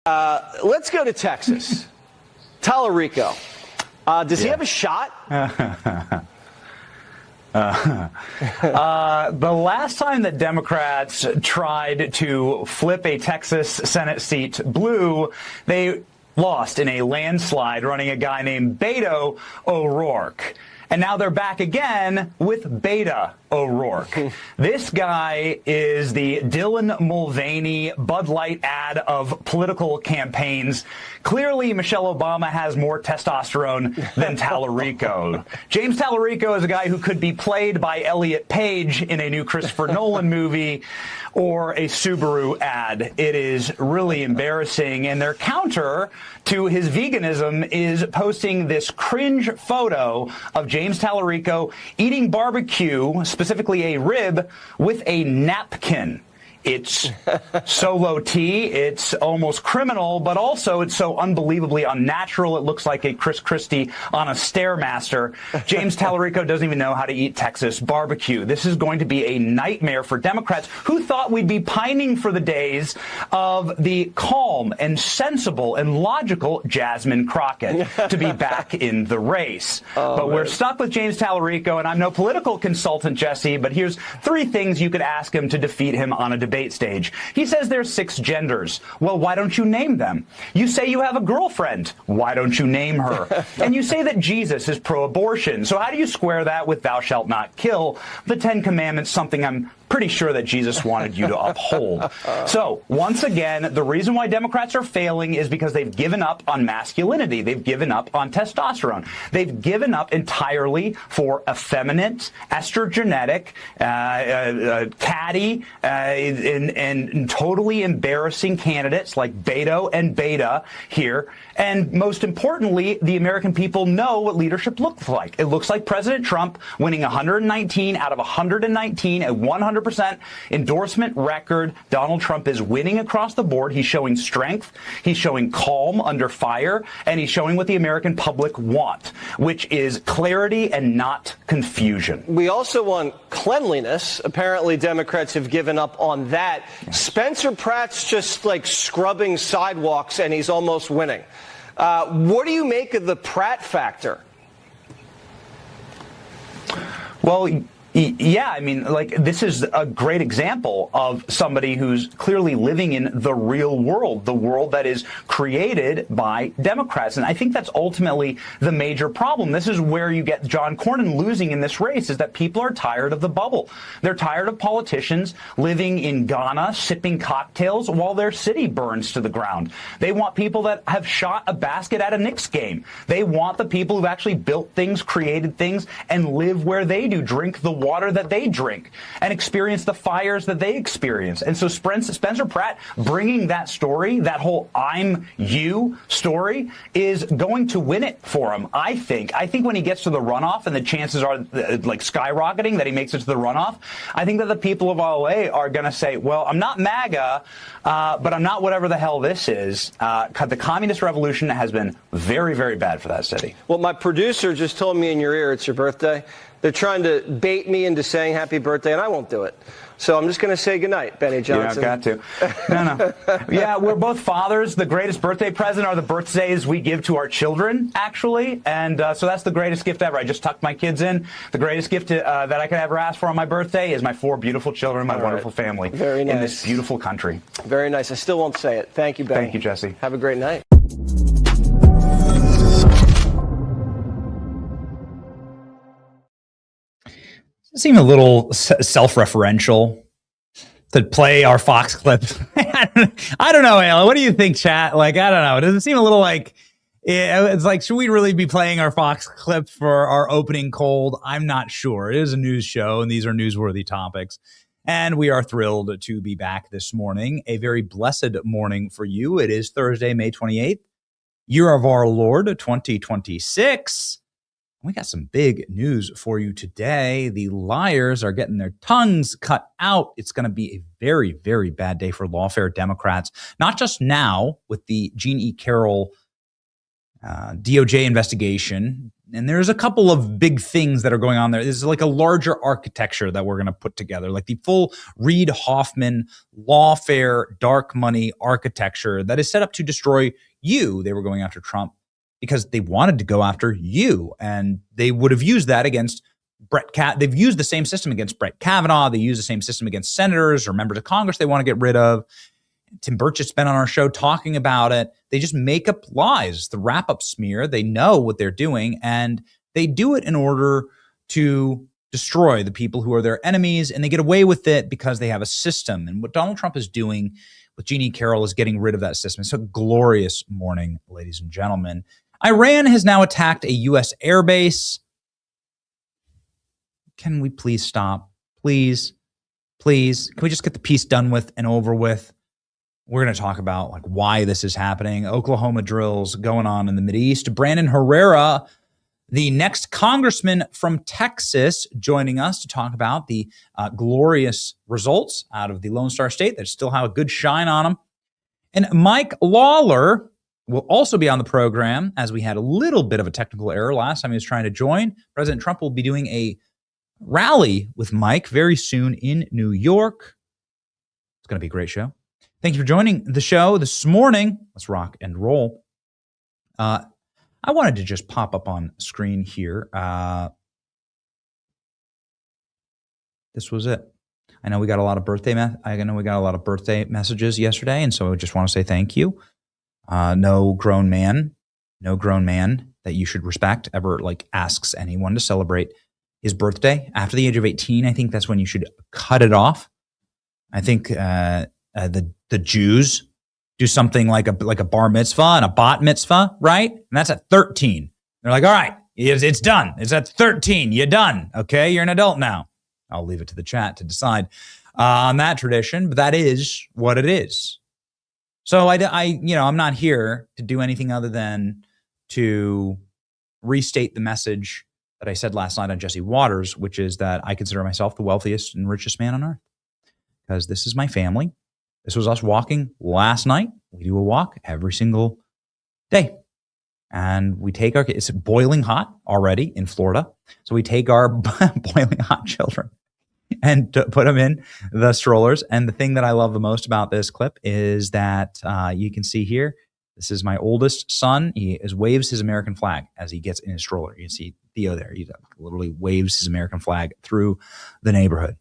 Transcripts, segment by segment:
Let's go to Texas. Tallarico. Does he have a shot? The last time that Democrats tried to flip a Texas Senate seat blue, they lost in a landslide running a guy named Beto O'Rourke. And now they're back again with Beta O'Rourke. This guy is the Dylan Mulvaney Bud Light ad of political campaigns. Clearly, Michelle Obama has more testosterone than Tallarico. James Tallarico is a guy who could be played by Elliot Page in a new Christopher Nolan movie or a Subaru ad. It is really embarrassing. And their counter to his veganism is posting this cringe photo of James Tallarico eating barbecue, specifically a rib, with a napkin. It's so low T, it's almost criminal, but also it's so unbelievably unnatural. It looks like a Chris Christie on a Stairmaster. James Tallarico doesn't even know how to eat Texas barbecue. This is going to be a nightmare for Democrats who thought we'd be pining for the days of the calm and sensible and logical Jasmine Crockett to be back in the race. But we're stuck with James Tallarico, and I'm no political consultant, Jesse, but here's 3 things you could ask him to defeat him on a debate stage. He says there's 6 genders. Well, why don't you name them? You say you have a girlfriend. Why don't you name her? And you say that Jesus is pro-abortion. So how do you square that with thou shalt not kill? The 10 Commandments, something I'm pretty sure that Jesus wanted you to uphold. So, once again, the reason why Democrats are failing is because they've given up on masculinity. They've given up on testosterone. They've given up entirely for effeminate, estrogenetic, catty, and totally embarrassing candidates like Beto and Beta here. And most importantly, the American people know what leadership looks like. It looks like President Trump winning 119 out of 119 at 100% endorsement record. Donald Trump is winning across the board. He's showing strength. He's showing calm under fire. And he's showing what the American public want, which is clarity and not confusion. We also want cleanliness. Apparently, Democrats have given up on that. Spencer Pratt's just like scrubbing sidewalks, and he's almost winning. What do you make of the Pratt factor? Well, yeah, I mean, like, this is a great example of somebody who's clearly living in the real world, the world that is created by Democrats. And I think that's ultimately the major problem. This is where you get John Cornyn losing in this race, is that people are tired of the bubble. They're tired of politicians living in Ghana, sipping cocktails while their city burns to the ground. They want people that have shot a basket at a Knicks game. They want the people who've actually built things, created things, and live where they do, drink the water that they drink, and experience the fires that they experience. And so Spencer Pratt bringing that story, that whole I'm you story, is going to win it for him, I think. I think when he gets to the runoff, and the chances are like skyrocketing that he makes it to the runoff, I think that the people of LA are going to say, well, I'm not MAGA, but I'm not whatever the hell this is. The communist revolution has been very, very bad for that city. Well, my producer just told me in your ear it's your birthday. They're trying to bait me into saying happy birthday, and I won't do it. So I'm just going to say goodnight, Benny Johnson. Yeah, I've got to. No. Yeah, we're both fathers. The greatest birthday present are the birthdays we give to our children, actually. And so that's the greatest gift ever. I just tucked my kids in. The greatest gift that I could ever ask for on my birthday is my 4 beautiful children, my wonderful family. Very nice. In this beautiful country. Very nice. I still won't say it. Thank you, Benny. Thank you, Jesse. Have a great night. Seem a little self-referential to play our Fox clips. I don't know, Alan. What do you think, chat? Like, I don't know. Does it seem a little like it's like, should we really be playing our Fox clips for our opening cold? I'm not sure. It is a news show, and these are newsworthy topics. And we are thrilled to be back this morning. A very blessed morning for you. It is Thursday, May 28th, year of our Lord, 2026. We got some big news for you today. The liars are getting their tongues cut out. It's going to be a very, very bad day for lawfare Democrats, not just now with the Jean E. Carroll DOJ investigation And there's a couple of big things that are going on there. This is like a larger architecture that we're going to put together, like the full Reid Hoffman lawfare dark money architecture that is set up to destroy you. They were going after Trump because they wanted to go after you, and they would have used that against they've used the same system against Brett Kavanaugh. They use the same system against senators or members of Congress they want to get rid of. Tim Burchett's been on our show talking about it. They just make up lies, the wrap-up smear. They know what they're doing, and they do it in order to destroy the people who are their enemies, and they get away with it because they have a system. And what Donald Trump is doing with Jeannie Carroll is getting rid of that system. It's a glorious morning, ladies and gentlemen. Iran has now attacked a U.S. airbase. Can we please stop? Please. Can we just get the piece done with and over with? We're going to talk about like why this is happening. Oklahoma drills going on in the Mideast. Brandon Herrera, the next congressman from Texas, joining us to talk about the glorious results out of the Lone Star State that still have a good shine on them. And Mike Lawler will also be on the program, as we had a little bit of a technical error last time he was trying to join. President Trump will be doing a rally with Mike very soon in New York. It's going to be a great show. Thank you for joining the show this morning. Let's rock and roll. I wanted to just pop up on screen here. This was it. I know we got a lot of birthday messages yesterday, and so I just want to say thank you. No grown man that you should respect ever like asks anyone to celebrate his birthday after the age of 18. I think that's when you should cut it off. I think the Jews do something like a bar mitzvah and a bat mitzvah, right? And that's at 13. They're like, all right, it's done. It's at 13. You're done. Okay, you're an adult now. I'll leave it to the chat to decide on that tradition, but that is what it is. So I'm not here to do anything other than to restate the message that I said last night on Jesse Waters, which is that I consider myself the wealthiest and richest man on earth because this is my family. This was us walking last night. We do a walk every single day. And we take it's boiling hot already in Florida. So we take our boiling hot children and put them in the strollers. And the thing that I love the most about this clip is that you can see here, this is my oldest son. He waves his American flag as he gets in his stroller. You can see Theo there. He literally waves his American flag through the neighborhood.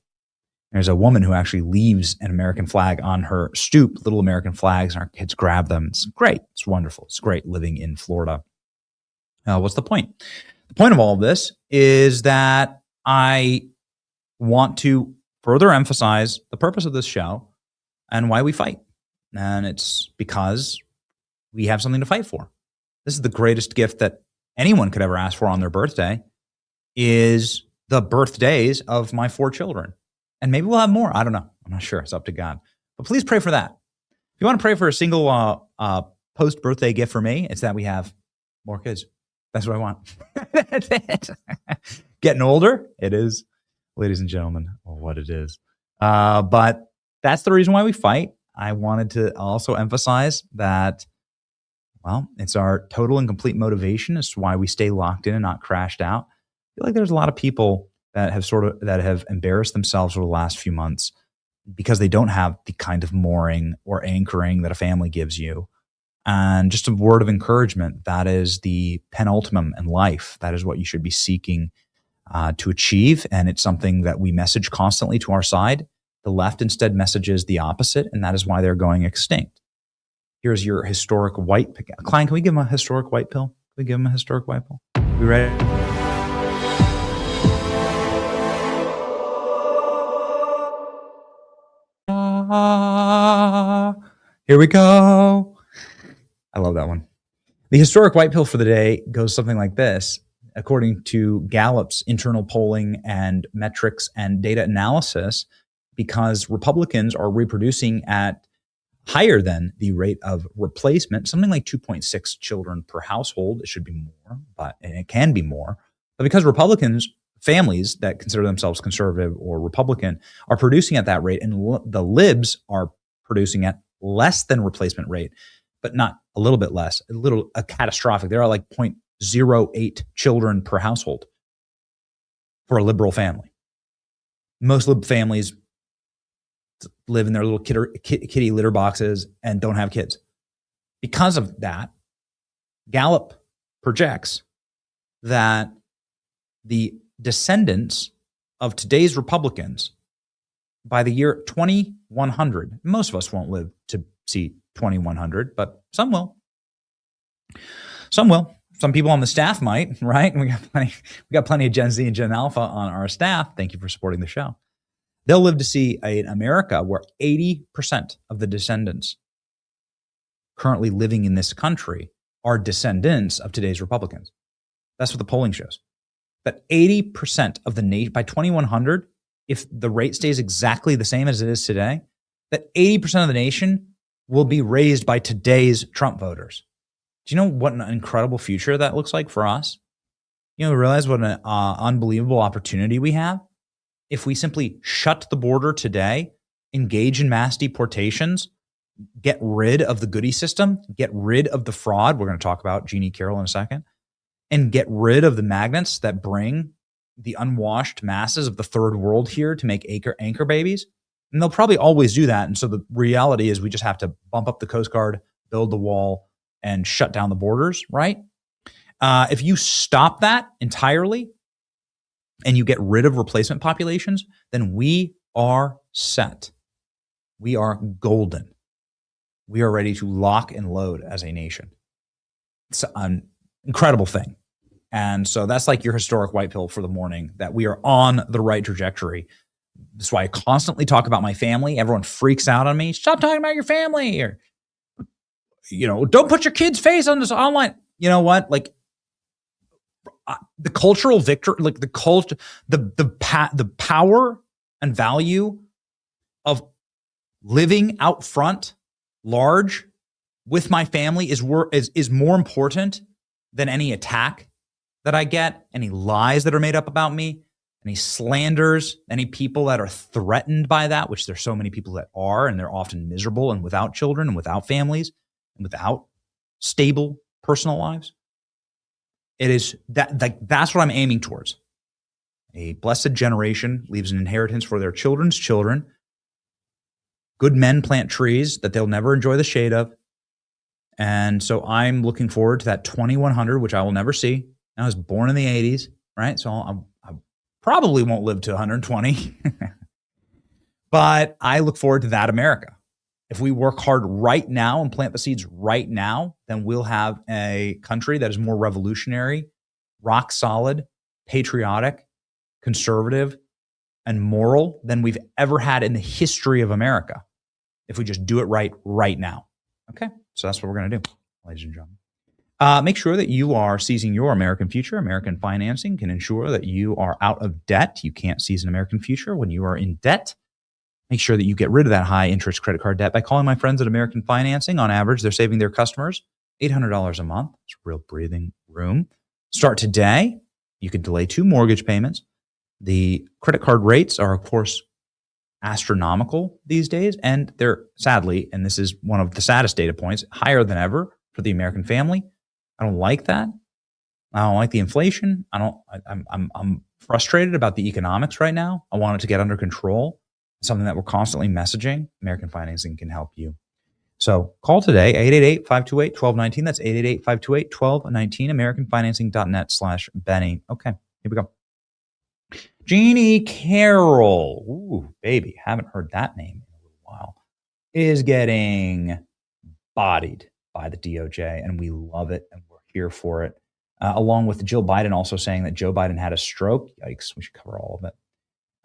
There's a woman who actually leaves an American flag on her stoop, little American flags, and our kids grab them. It's great. It's wonderful. It's great living in Florida. What's the point? The point of all of this is that I want to further emphasize the purpose of this show and why we fight. And it's because we have something to fight for. This is the greatest gift that anyone could ever ask for on their birthday is the birthdays of my 4 children. And maybe we'll have more. I don't know. I'm not sure. It's up to God. But please pray for that. If you want to pray for a single post-birthday gift for me, it's that we have more kids. That's what I want. That's it. Getting older, it is, ladies and gentlemen, what it is. But that's the reason why we fight. I wanted to also emphasize that, well, it's our total and complete motivation as to why we stay locked in and not crashed out. I feel like there's a lot of people that have embarrassed themselves over the last few months because they don't have the kind of mooring or anchoring that a family gives you. And just a word of encouragement, that is the penultimum in life. That is what you should be seeking to achieve. And it's something that we message constantly to our side. The left instead messages the opposite, and that is why they're going extinct. Here's your historic white pill. Klein, can we give him a historic white pill? Can we give him a historic white pill? We ready? Here we go. I love that one. The historic white pill for the day goes something like this. According to Gallup's internal polling and metrics and data analysis, because Republicans are reproducing at higher than the rate of replacement, something like 2.6 children per household. It should be more, and it can be more. But because Republicans, families that consider themselves conservative or Republican, are producing at that rate, and the libs are producing at less than replacement rate, but not a little bit less, a catastrophic. They're at like 0.08 children per household for a liberal family. Most liberal families live in their little kitty litter boxes and don't have kids. Because of that, Gallup projects that the descendants of today's Republicans by the year 2100, most of us won't live to see 2100, but some will. Some will. Some people on the staff might, right? We got plenty of Gen Z and Gen Alpha on our staff. Thank you for supporting the show. They'll live to see an America where 80% of the descendants currently living in this country are descendants of today's Republicans. That's what the polling shows. That 80% of the nation, by 2100, if the rate stays exactly the same as it is today, that 80% of the nation will be raised by today's Trump voters. Do you know what an incredible future that looks like for us? You know, realize what an unbelievable opportunity we have if we simply shut the border today, engage in mass deportations, get rid of the goodie system, get rid of the fraud. We're going to talk about Jeannie Carroll in a second, and get rid of the magnets that bring the unwashed masses of the third world here to make anchor babies. And they'll probably always do that. And so the reality is we just have to bump up the Coast Guard, build the wall, and shut down the borders, right? If you stop that entirely and you get rid of replacement populations, then we are set. We are golden. We are ready to lock and load as a nation. It's an incredible thing. And so that's like your historic white pill for the morning, that we are on the right trajectory. That's why I constantly talk about my family. Everyone freaks out on me. Stop talking about your family. Or, you know, don't put your kid's face on this online. You know what? Like the cultural victory, like the culture, the power and value of living out front, large, with my family is more important than any attack that I get, any lies that are made up about me, any slanders, any people that are threatened by that, which there's so many people that are, and they're often miserable and without children and without families and without stable personal lives. It is that's what I'm aiming towards. A blessed generation leaves an inheritance for their children's children. Good men plant trees that they'll never enjoy the shade of. And so I'm looking forward to that 2100, which I will never see. I was born in the 80s, right? So I probably won't live to 120. But I look forward to that America. If we work hard right now and plant the seeds right now, then we'll have a country that is more revolutionary, rock solid, patriotic, conservative, and moral than we've ever had in the history of America. If we just do it right now. Okay, so that's what we're going to do, ladies and gentlemen. Make sure that you are seizing your American future. American financing can ensure that you are out of debt. You can't seize an American future when you are in debt. Make sure that you get rid of that high interest credit card debt by calling my friends at American Financing. On average, they're saving their customers $800 a month. It's real breathing room. Start today. You can delay 2 mortgage payments. The credit card rates are, of course, astronomical these days, and they're sadly, and this is one of the saddest data points, higher than ever for the American family. I don't like that. I don't like the inflation. I'm frustrated about the economics right now. I want it to get under control. It's something that we're constantly messaging. American Financing can help you. So call today, 888-528-1219. That's 888-528-1219, AmericanFinancing.net/Benny. Okay, here we go. Jeannie Carroll, ooh, baby, haven't heard that name in a little while, is getting bodied by the DOJ, and we love it, and we're here for it. Along with Jill Biden also saying that Joe Biden had a stroke. Yikes, we should cover all of it.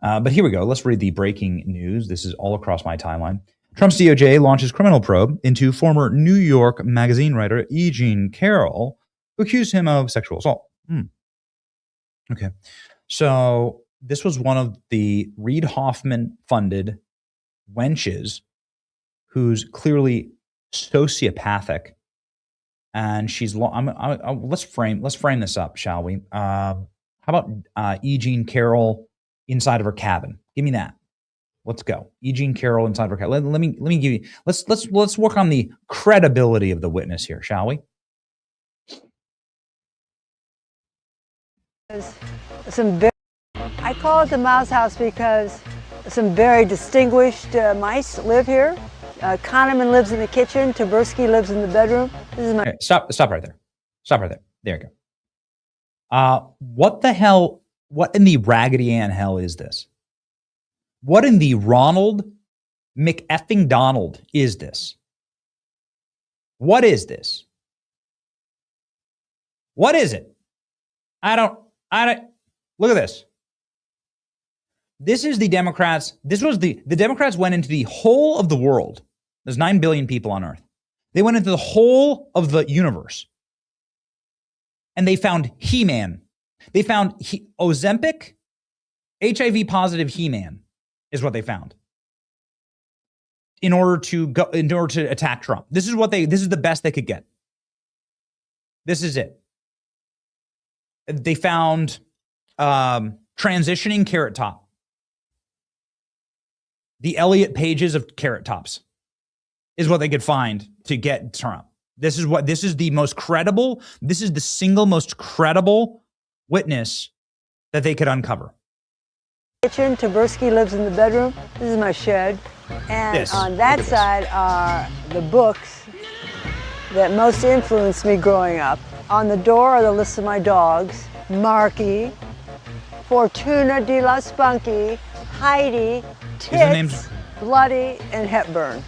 But here we go. Let's read the breaking news. This is all across my timeline. Trump's DOJ launches criminal probe into former New York Magazine writer E. Jean Carroll, who accused him of sexual assault. Okay. So this was one of the Reid Hoffman-funded wenches who's clearly sociopathic, and she's. Let's frame this up, shall we? How about E. Jean Carroll inside of her cabin? Give me that. Let's go. E. Jean Carroll inside of her cabin. Let me give you. Let's work on the credibility of the witness here, shall we? I call it the mouse house because some very distinguished mice live here. Kahneman lives in the kitchen. Tversky lives in the bedroom. This is my. Okay, stop right there. Stop right there. There you go. What the hell? What in the Raggedy Ann hell is this? What in the Ronald McEffing Donald is this? What is this? What is it? I don't, look at this. This is the Democrats. This was the Democrats went into the whole of the world. There's 9 billion people on Earth. They went into the whole of the universe. And they found He-Man. They found Ozempic, HIV positive He-Man is what they found. In order to attack Trump. This is the best they could get. This is it. They found transitioning Carrot Top. The Elliott pages of Carrot Tops is what they could find to get Trump. This is the most credible, this is the single most credible witness that they could uncover. Kitchen. Tversky lives in the bedroom. This is my shed. And on that side are the books that most influenced me growing up. On the door are the list of my dogs. Marky, Fortuna de la Spunky, Heidi, Tits, Bloody, and Hepburn.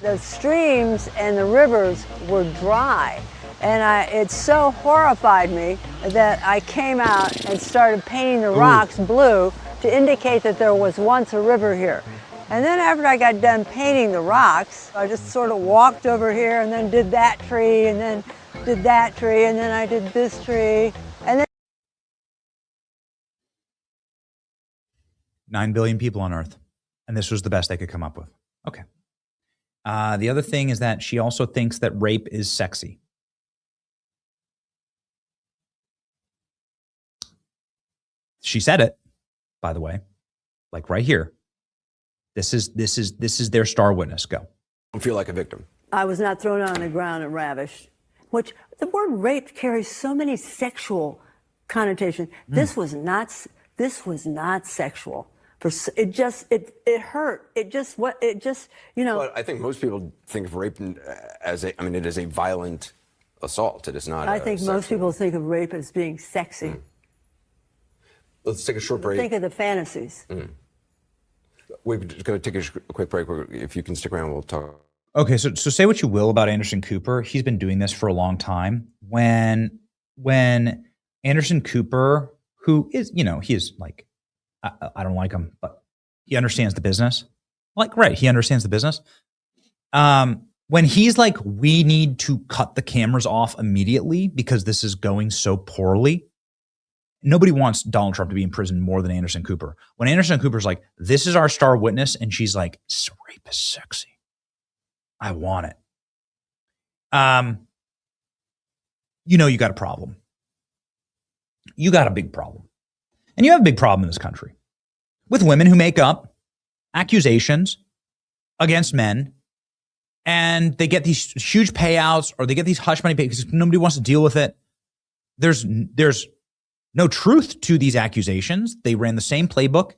The streams and the rivers were dry. And it so horrified me that I came out and started painting the rocks blue to indicate that there was once a river here. And then after I got done painting the rocks, I just sort of walked over here and then did that tree and then did that tree and then I did this tree. And then 9 billion people on Earth. And this was the best they could come up with. Okay. The other thing is that she also thinks that rape is sexy. She said it, by the way, like right here. This is their star witness. Go. Don't feel like a victim. I was not thrown on the ground and ravished. Which the word rape carries so many sexual connotations. This was not sexual. It hurt. It just you know. But I think most people think of rape as it is a violent assault. It is not. I think most people think of rape as being sexy. Let's take a short break. Think of the fantasies. We're just going to take a quick break. If you can stick around, we'll talk. Okay, so say what you will about Anderson Cooper. He's been doing this for a long time. When Anderson Cooper, who is, he is like, I don't like him, but he understands the business. He understands the business. When he's like, we need to cut the cameras off immediately because this is going so poorly. Nobody wants Donald Trump to be in prison more than Anderson Cooper. When Anderson Cooper's like, this is our star witness, and she's like, rape is sexy. I want it. You got a problem. You got a big problem. And you have a big problem in this country with women who make up accusations against men, and they get these huge payouts or they get these hush money because nobody wants to deal with it. There's no truth to these accusations. They ran the same playbook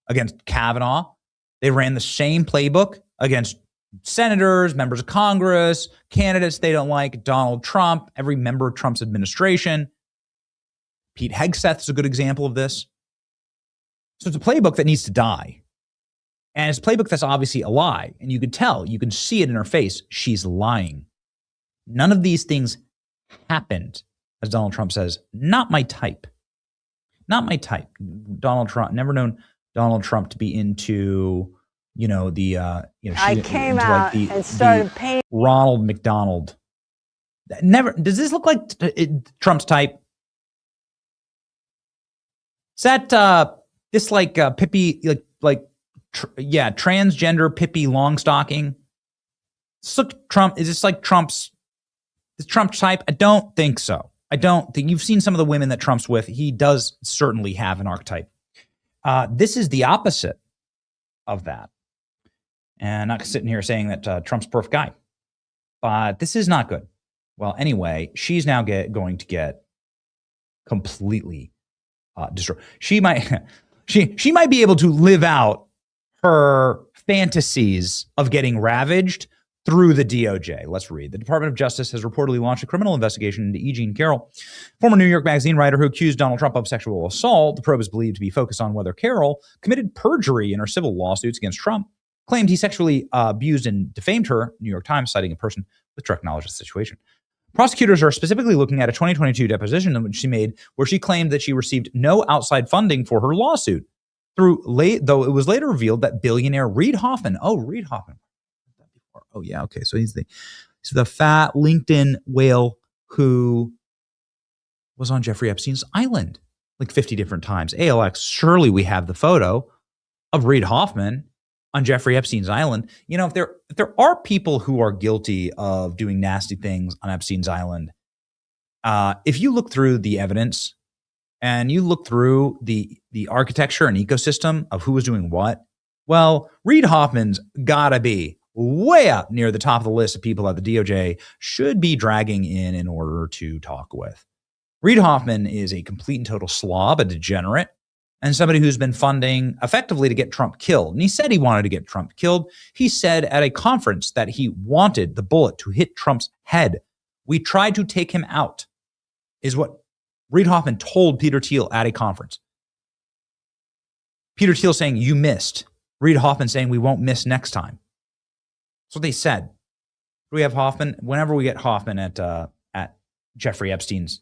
against Kavanaugh. They ran the same playbook against senators, members of Congress, candidates they don't like, Donald Trump, every member of Trump's administration. Pete Hegseth is a good example of this. So it's a playbook that needs to die. And it's a playbook that's obviously a lie. And you can tell, you can see it in her face. She's lying. None of these things happened, as Donald Trump says. Not my type. Not my type. Donald Trump, never known Donald Trump to be into, I came out and started painting. Ronald McDonald. Never. Does this look like Trump's type? Is that this like Pippi, transgender Pippi Longstocking? Is this like Trump's type? I don't think so. I don't think you've seen some of the women that Trump's with. He does certainly have an archetype. This is the opposite of that. And I'm not sitting here saying that Trump's a perfect guy, but this is not good. Well, anyway, she's now going to get completely destroy. She might she might be able to live out her fantasies of getting ravaged through the DOJ. Let's read. The Department of Justice has reportedly launched a criminal investigation into E. Jean Carroll, former New York Magazine writer who accused Donald Trump of sexual assault. The probe is believed to be focused on whether Carroll committed perjury in her civil lawsuits against Trump, claimed he sexually abused and defamed her, New York Times citing a person with direct knowledge of the situation. Prosecutors are specifically looking at a 2022 deposition in which she made, where she claimed that she received no outside funding for her lawsuit. Though it was later revealed that billionaire Reid Hoffman, oh yeah, okay, so he's the fat LinkedIn whale who was on Jeffrey Epstein's island like 50 different times. ALX, surely we have the photo of Reid Hoffman on Jeffrey Epstein's island. You know, if there are people who are guilty of doing nasty things on Epstein's island, if you look through the evidence and you look through the architecture and ecosystem of who was doing what, well, Reid Hoffman's gotta be way up near the top of the list of people that the DOJ should be dragging in order to talk with. Reid Hoffman is a complete and total slob, a degenerate, and somebody who's been funding effectively to get Trump killed. And he said he wanted to get Trump killed. He said at a conference that he wanted the bullet to hit Trump's head. We tried to take him out, is what Reid Hoffman told Peter Thiel at a conference. Peter Thiel saying, you missed. Reid Hoffman saying, we won't miss next time. That's what they said. We have Hoffman. Whenever we get Hoffman at Jeffrey Epstein's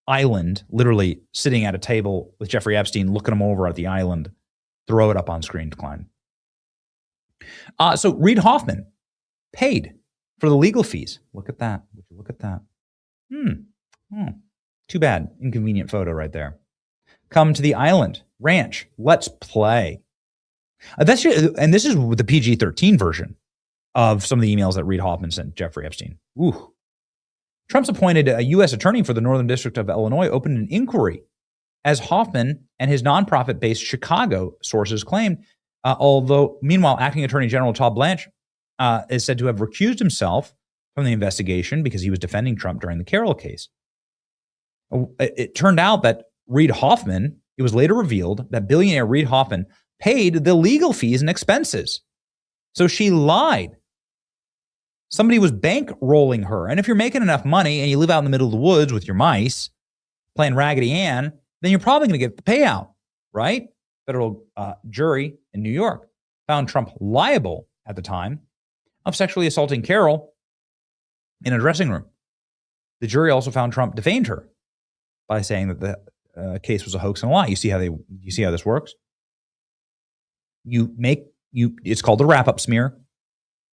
island, literally sitting at a table with Jeffrey Epstein, looking him over at the island, throw it up on screen, Klein. So Reid Hoffman paid for the legal fees. Look at that. Would you look at that? Too bad. Inconvenient photo right there. Come to the island. Ranch. Let's play. And this is the PG-13 version of some of the emails that Reid Hoffman sent Jeffrey Epstein. Ooh. Trump's appointed a U.S. attorney for the Northern District of Illinois opened an inquiry, as Hoffman and his nonprofit-based Chicago sources claimed, although meanwhile acting Attorney General Todd Blanche is said to have recused himself from the investigation because he was defending Trump during the Carroll case. It turned out that Reid Hoffman, it was later revealed that billionaire Reid Hoffman paid the legal fees and expenses. So she lied. Somebody was bankrolling her. And if you're making enough money and you live out in the middle of the woods with your mice playing Raggedy Ann, then you're probably going to get the payout, right? Federal jury in New York found Trump liable at the time of sexually assaulting Carroll in a dressing room. The jury also found Trump defamed her by saying that the case was a hoax and a lie. You see how this works? It's called the wrap-up smear.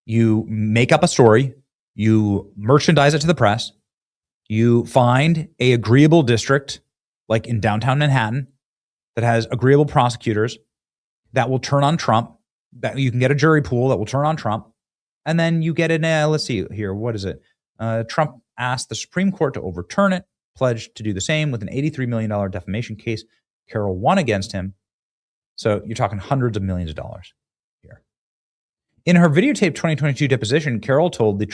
You make up a story, you merchandise it to the press, you find a agreeable district, like in downtown Manhattan, that has agreeable prosecutors that will turn on Trump, that you can get a jury pool that will turn on Trump, and then you get let's see here, what is it? Trump asked the Supreme Court to overturn it, pledged to do the same with an $83 million defamation case. Carroll won against him. So you're talking hundreds of millions of dollars. In her videotaped 2022 deposition, Carroll told the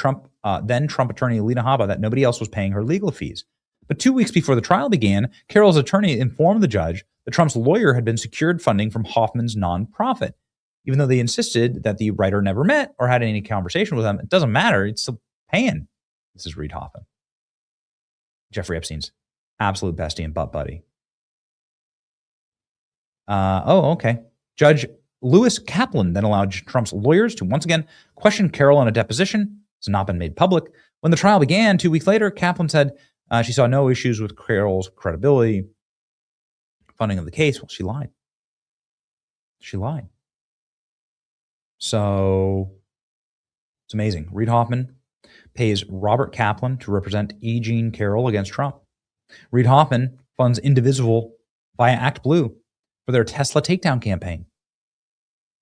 then Trump attorney Alina Habba that nobody else was paying her legal fees. But 2 weeks before the trial began, Carroll's attorney informed the judge that Trump's lawyer had been secured funding from Hoffman's nonprofit. Even though they insisted that the writer never met or had any conversation with him, it doesn't matter. It's still paying. This is Reid Hoffman, Jeffrey Epstein's absolute bestie and butt buddy. Okay. Judge Lewis Kaplan then allowed Trump's lawyers to once again question Carroll in a deposition. It's not been made public. When the trial began 2 weeks later, Kaplan said she saw no issues with Carroll's credibility, funding of the case. Well, she lied. So it's amazing. Reid Hoffman pays Robert Kaplan to represent E. Jean Carroll against Trump. Reid Hoffman funds Indivisible via ActBlue for their Tesla takedown campaign.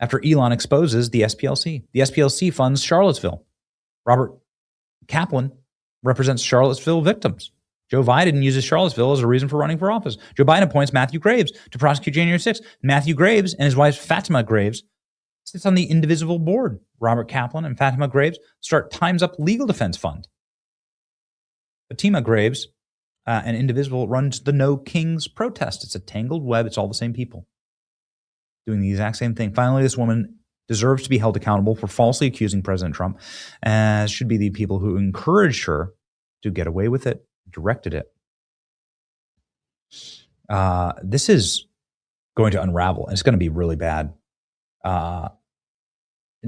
After Elon exposes the SPLC funds Charlottesville. Robert Kaplan represents Charlottesville victims. Joe Biden uses Charlottesville as a reason for running for office. Joe Biden appoints Matthew Graves to prosecute January 6th. Matthew Graves and his wife Fatima Graves sits on the Indivisible board. Robert Kaplan and Fatima Graves start Time's Up Legal Defense Fund. Fatima Graves An individual runs the No Kings protest. It's a tangled web. It's all the same people doing the exact same thing. Finally, this woman deserves to be held accountable for falsely accusing President Trump, as should be the people who encouraged her to get away with it, directed it. This is going to unravel, and it's going to be really bad.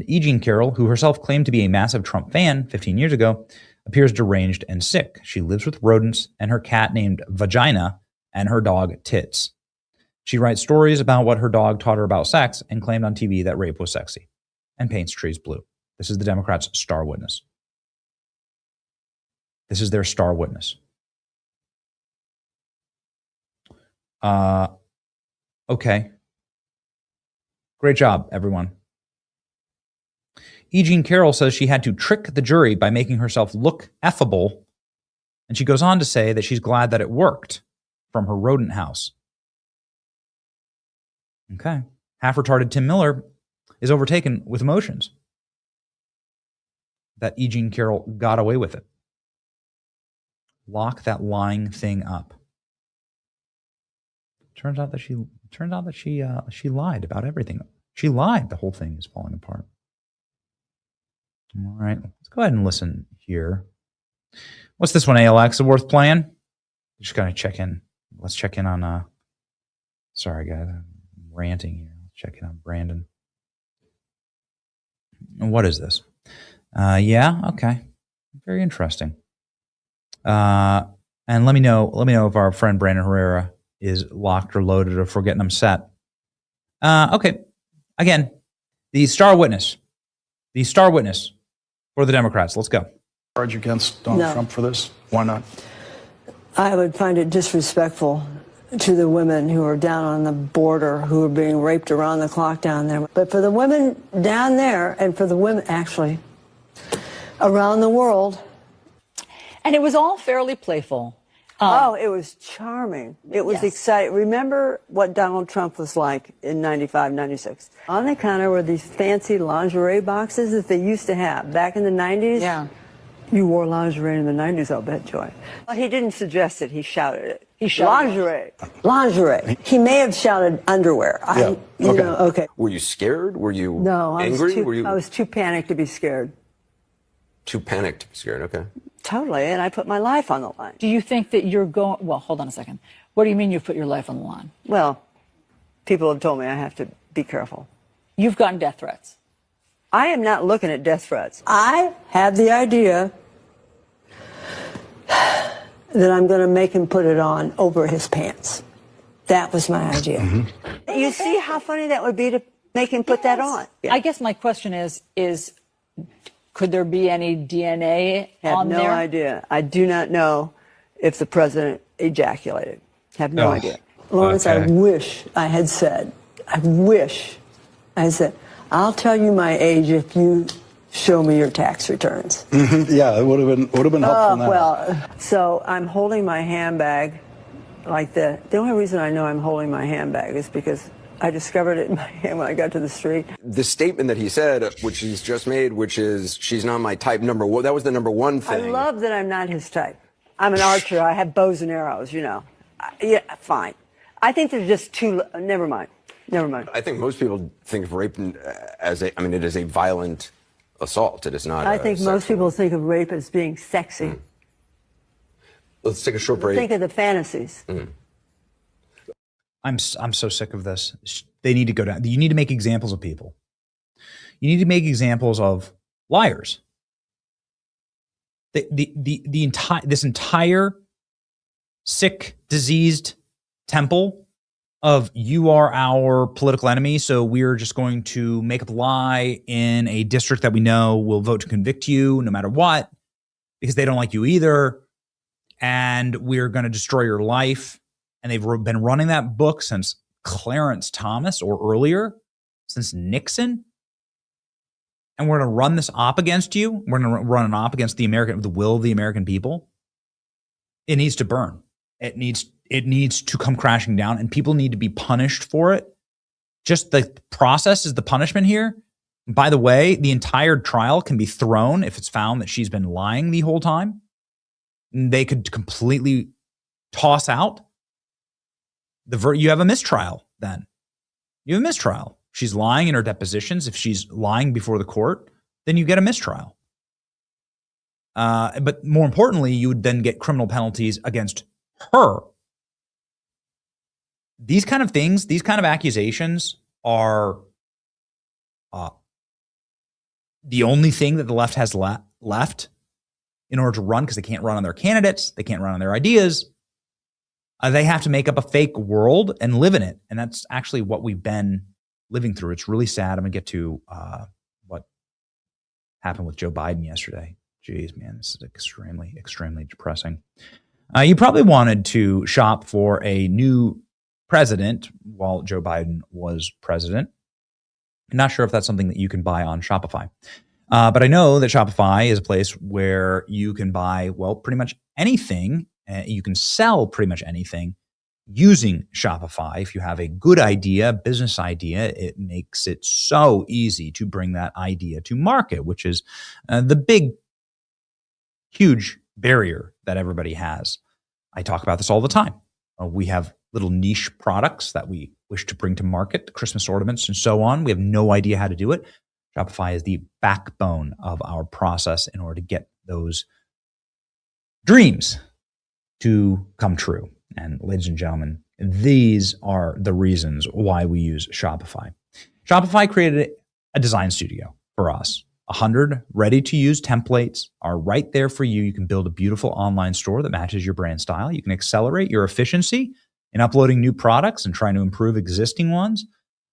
E. Jean Carroll, who herself claimed to be a massive Trump fan 15 years ago, appears deranged and sick. She lives with rodents and her cat named Vagina and her dog Tits. She writes stories about what her dog taught her about sex and claimed on TV that rape was sexy, and paints trees blue. This is the Democrats' star witness. This is their star witness. Okay. Great job, everyone. E. Jean Carroll says she had to trick the jury by making herself look effable, and she goes on to say that she's glad that it worked from her rodent house. Okay. Half-retarded Tim Miller is overtaken with emotions that E. Jean Carroll got away with it. Lock that lying thing up. Turns out that she lied about everything. She lied. The whole thing is falling apart. All right, let's go ahead and listen here. What's this one, ALX? Worth playing? Just gotta check in. Let's check in on. Sorry, guys, I'm ranting here. Let's check in on Brandon. And what is this? Yeah, okay, very interesting. And let me know if our friend Brandon Herrera is locked or loaded, or if we're getting them set. Okay, again, the star witness for the Democrats. Let's go. Charge against Donald Trump for this? Why not? I would find it disrespectful to the women who are down on the border, who are being raped around the clock down there. But for the women down there, and for the women actually around the world. And it was all fairly playful. It was charming. It was exciting. Remember what Donald Trump was like in 95, 96. On the counter were these fancy lingerie boxes that they used to have back in the 90s. Yeah. You wore lingerie in the 90s, I'll bet, Joy. Well, he didn't suggest it. He shouted it. He shouted lingerie. Lingerie. He may have shouted underwear. Yeah. Okay. Were you scared? Were you angry? I was too panicked to be scared. Too panicked to be scared, okay. Totally, and I put my life on the line. Do you think that you're going... Well, hold on a second. What do you mean you've put your life on the line? Well, people have told me I have to be careful. You've gotten death threats. I am not looking at death threats. I had the idea that I'm going to make him put it on over his pants. That was my idea. Mm-hmm. You see how funny that would be to make him put that on? Yeah. I guess my question is could there be any DNA on there? I have no idea. I do not know if the president ejaculated. Have no idea. Lawrence, okay. I wish I had said, I'll tell you my age if you show me your tax returns. Mm-hmm. Yeah, it would have been helpful now. Well, so I'm holding my handbag like that. The only reason I know I'm holding my handbag is because I discovered it in my hand when I got to the street. The statement that he said, which he's just made, which is, she's not my type, number one, that was the number one thing. I love that I'm not his type. I'm an archer. I have bows and arrows, you know. Yeah, fine. I think there's just too, never mind. I think most people think of rape as it is a violent assault. It is not. I think most people think of rape as being sexy. Mm. Let's take a short break. Think of the fantasies. Mm. I'm so sick of this. They need to go down. You need to make examples of people. You need to make examples of liars. This entire sick, diseased temple of you are our political enemy, so we're just going to make up a lie in a district that we know will vote to convict you no matter what, because they don't like you either, and we're going to destroy your life. And they've been running that book since Clarence Thomas or earlier, since Nixon. And we're going to run this op against you. We're going to run an op against the will of the American people. It needs to burn. It needs to come crashing down, and people need to be punished for it. Just the process is the punishment here. By the way, the entire trial can be thrown if it's found that she's been lying the whole time. They could completely toss out you have a mistrial then. You have a mistrial. She's lying in her depositions. If she's lying before the court, then you get a mistrial. But more importantly, you would then get criminal penalties against her. These kind of things, these kind of accusations are the only thing that the left has left in order to run, because they can't run on their candidates. They can't run on their ideas. They have to make up a fake world and live in it. And that's actually what we've been living through. It's really sad. I'm going to get to what happened with Joe Biden yesterday. Jeez, man, this is extremely, extremely depressing. You probably wanted to shop for a new president while Joe Biden was president. I'm not sure if that's something that you can buy on Shopify. But I know that Shopify is a place where you can buy, well, pretty much anything. You can sell pretty much anything using Shopify. If you have a good idea, business idea, it makes it so easy to bring that idea to market, which is the big, huge barrier that everybody has. I talk about this all the time. We have little niche products that we wish to bring to market, Christmas ornaments and so on. We have no idea how to do it. Shopify is the backbone of our process in order to get those dreams to come true. And ladies and gentlemen, these are the reasons why we use Shopify. Shopify created a design studio for us. 100 ready-to-use templates are right there for you. You can build a beautiful online store that matches your brand style. You can accelerate your efficiency in uploading new products and trying to improve existing ones.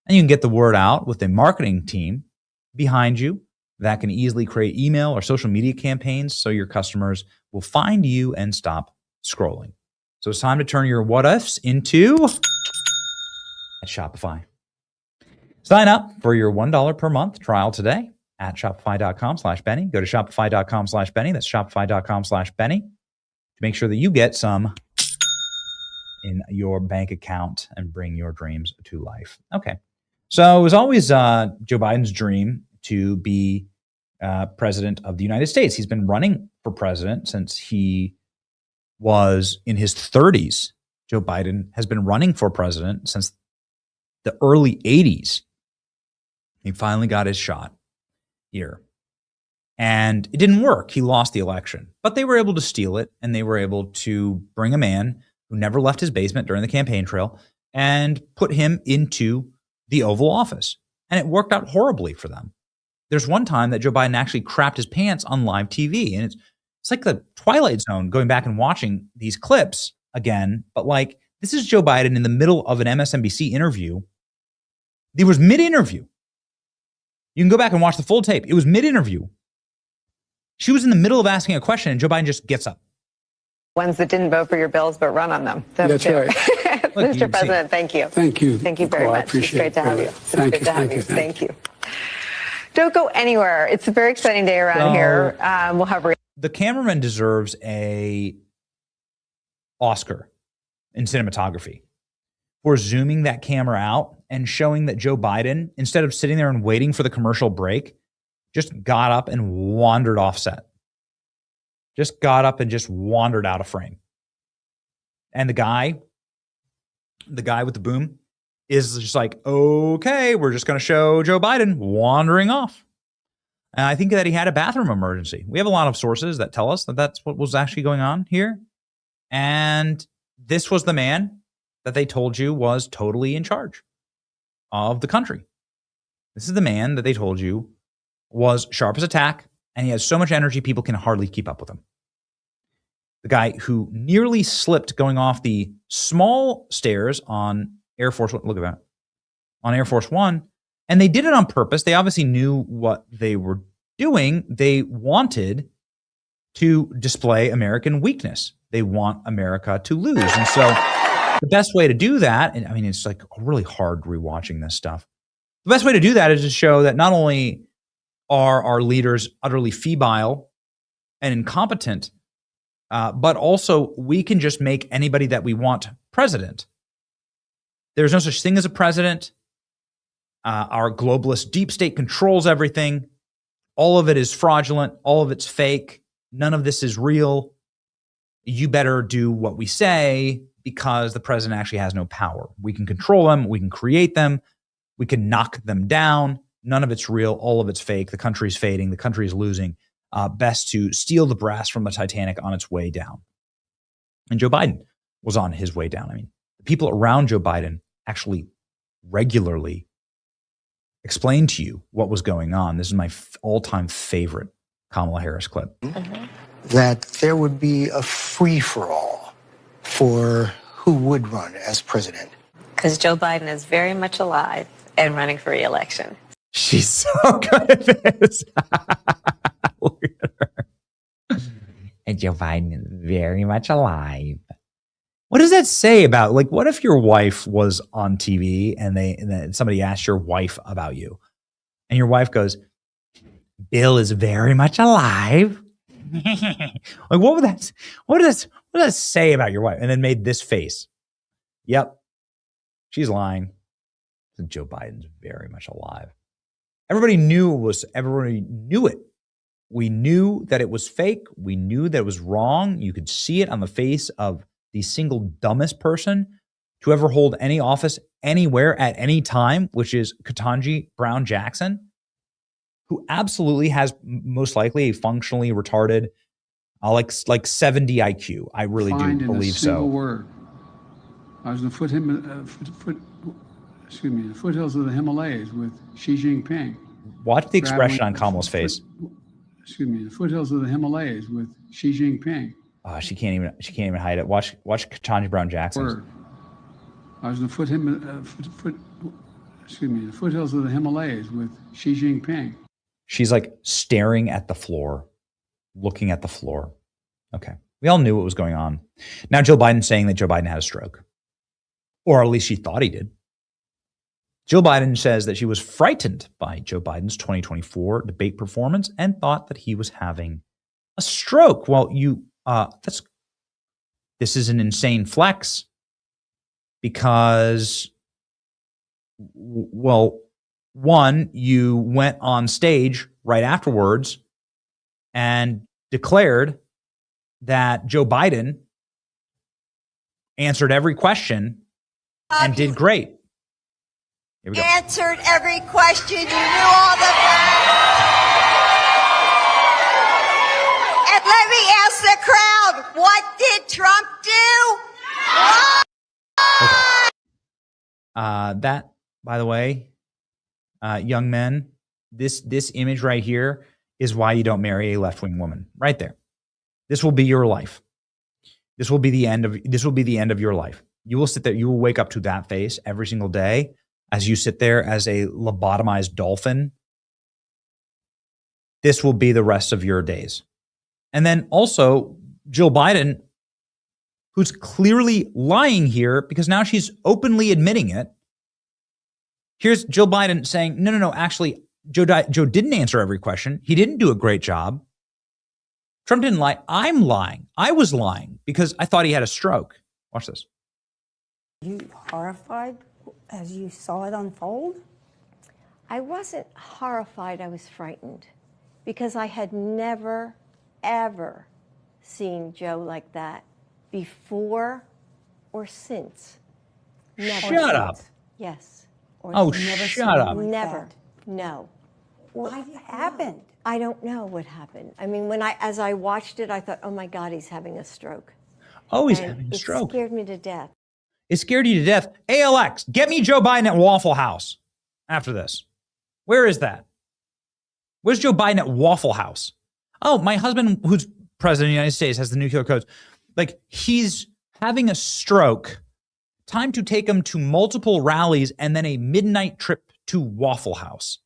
And you can get the word out with a marketing team behind you that can easily create email or social media campaigns so your customers will find you and stop scrolling. So it's time to turn your what ifs into at Shopify. Sign up for your $1 per month trial today at shopify.com/Benny. Go to shopify.com/Benny. That's shopify.com/Benny to make sure that you get some in your bank account and bring your dreams to life. Okay. So it was always Joe Biden's dream to be president of the United States. He's been running for president since he was in his 30s. Joe Biden has been running for president since the early 80s. He finally got his shot here. And it didn't work. He lost the election. But they were able to steal it, and they were able to bring a man who never left his basement during the campaign trail and put him into the Oval Office. And it worked out horribly for them. There's one time that Joe Biden actually crapped his pants on live TV. And it's like the Twilight Zone going back and watching these clips again. But like, this is Joe Biden in the middle of an MSNBC interview. It was mid-interview. You can go back and watch the full tape. It was mid-interview. She was in the middle of asking a question, and Joe Biden just gets up. Ones that didn't vote for your bills, but run on them. That's right. Look, Mr. President, thank you. Thank you. Thank you very Nicole, I much. appreciate It's great to have you. Thank you. Thank you. Thank you. Don't go anywhere. It's a very exciting day around here. We'll have the cameraman deserves a Oscar in cinematography for zooming that camera out and showing that Joe Biden, instead of sitting there and waiting for the commercial break, just got up and wandered off set. Just got up and just wandered out of frame. And the guy with the boom is just like, okay, we're just going to show Joe Biden wandering off. And I think that he had a bathroom emergency. We have a lot of sources that tell us that that's what was actually going on here. And this was the man that they told you was totally in charge of the country. This is the man that they told you was sharp as a tack, and he has so much energy people can hardly keep up with him. The guy who nearly slipped going off the small stairs on Air Force One. Look at that. On Air Force One. And they did it on purpose. They obviously knew what they were doing. They wanted to display American weakness. They want America to lose. And so the best way to do that, and I mean, it's like really hard rewatching this stuff. The best way to do that is to show that not only are our leaders utterly febile and incompetent, but also we can just make anybody that we want president. There's no such thing as a president. Our globalist deep state controls everything. All of it is fraudulent. All of it's fake. None of this is real. you better do what we say because the president actually has no power. We can control them. We can create them. We can knock them down. None of it's real. All of it's fake. The country's fading. The country is losing. Best to steal the brass from the Titanic on its way down. And Joe Biden was on his way down. I mean, the people around Joe Biden actually regularly explained to you what was going on. This is my all-time favorite Kamala Harris clip. That there would be a free-for-all for who would run as president. Because Joe Biden is very much alive and running for re-election. She's so good at this. Look at her. And Joe Biden is very much alive. What does that say about, like, what if your wife was on TV and then somebody asked your wife about you, and your wife goes, "Bill is very much alive." Like, what does that say about your wife? And then made this face. Yep, she's lying. Joe Biden's very much alive. Everybody knew it. We knew that it was fake. We knew that it was wrong. You could see it on the face of the single dumbest person to ever hold any office anywhere at any time, which is Ketanji Brown Jackson, who absolutely has most likely a functionally retarded, like 70 IQ. I really do believe so. Word. I was in the foothills of the Himalayas with Xi Jinping. Watch the expression on Kamala's face. The foothills of the Himalayas with Xi Jinping. Oh, she can't even hide it. Watch Ketanji Brown Jackson. Word. I was in the foothills of the Himalayas with Xi Jinping. She's like staring at the floor, looking at the floor. Okay. We all knew what was going on. Now Joe Biden's saying that Joe Biden had a stroke. Or at least she thought he did. Jill Biden says that she was frightened by Joe Biden's 2024 debate performance and thought that he was having a stroke. Well, this is an insane flex because, well, one, you went on stage right afterwards and declared that Joe Biden answered every question and did great. Here we go. Answered every question. You knew all the facts. And let me ask the crowd, what did Trump do? Okay. That, by the way, young men, this image right here is why you don't marry a left-wing woman. Right there. This will be your life. This will be the end of your life. You will sit there, you will wake up to that face every single day as you sit there as a lobotomized dolphin. This will be the rest of your days. And then also Jill Biden, who's clearly lying here because now she's openly admitting it. Here's Jill Biden saying, no, actually, Joe didn't answer every question. He didn't do a great job. Trump didn't lie. I'm lying. I was lying because I thought he had a stroke. Watch this. You horrified as you saw it unfold? I wasn't horrified. I was frightened because I had never, ever seen Joe like that before or since. Never. Shut up. Yes. Oh, shut up. Never. No. What happened? I don't know what happened. I mean, as I watched it, I thought, oh my God, he's having a stroke. Oh, he's having a stroke. It scared me to death. It scared you to death. ALX, get me Joe Biden at Waffle House after this. Where is that? Where's Joe Biden at Waffle House? Oh, my husband, who's president of the United States, has the nuclear codes. Like, he's having a stroke. Time to take him to multiple rallies and then a midnight trip to Waffle House.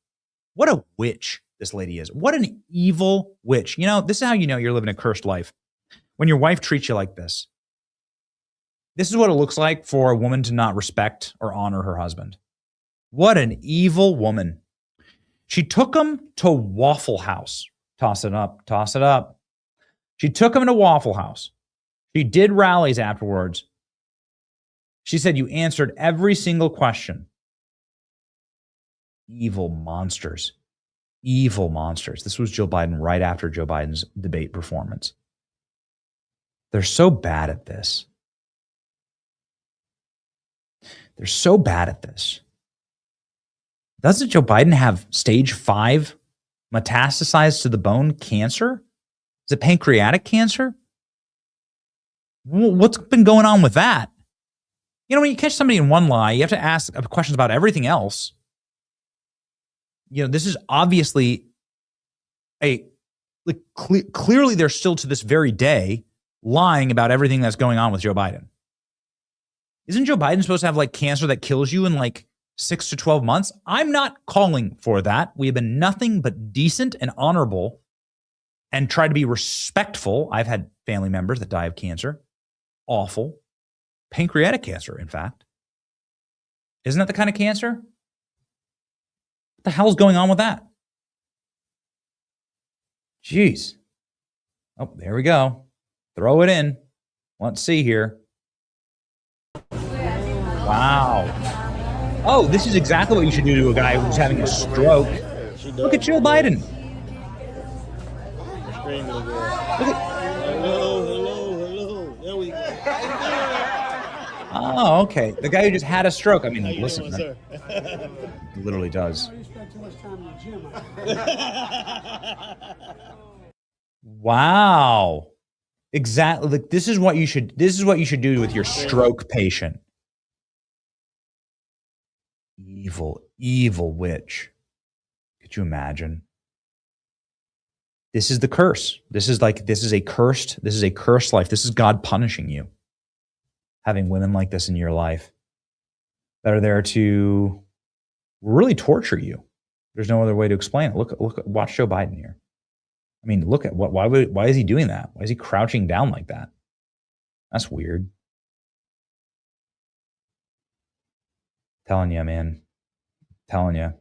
What a witch this lady is. What an evil witch. You know, this is how you know you're living a cursed life. When your wife treats you like this. This is what it looks like for a woman to not respect or honor her husband. What an evil woman. She took him to Waffle House. Toss it up, toss it up. She took him to Waffle House. She did rallies afterwards. She said, you answered every single question. Evil monsters. Evil monsters. This was Jill Biden right after Joe Biden's debate performance. They're so bad at this. They're so bad at this. Doesn't Joe Biden have stage 5 metastasized to the bone cancer? Is it pancreatic cancer? What's been going on with that? You know, when you catch somebody in one lie, you have to ask questions about everything else. You know, this is obviously clearly they're still to this very day lying about everything that's going on with Joe Biden. Isn't Joe Biden supposed to have like cancer that kills you in like 6 to 12 months? I'm not calling for that. We have been nothing but decent and honorable and try to be respectful. I've had family members that die of cancer. Awful. Pancreatic cancer, in fact. Isn't that the kind of cancer? What the hell's going on with that? Jeez. Oh, there we go. Throw it in. Let's see here. Wow. Oh, this is exactly what you should do to a guy who's having a stroke. Look at Joe Biden. Look at... Hello. There we go. Oh, okay. The guy who just had a stroke. I mean, listen, that literally does. Wow. Exactly. Like, this is what you should do with your stroke patient. Evil witch. Could you imagine? This is the curse. This is a cursed life. This is God punishing you. Having women like this in your life that are there to really torture you. There's no other way to explain it. Watch Joe Biden here. I mean, look at why is he doing that? Why is he crouching down like that? That's weird. Telling you, man. Telling you.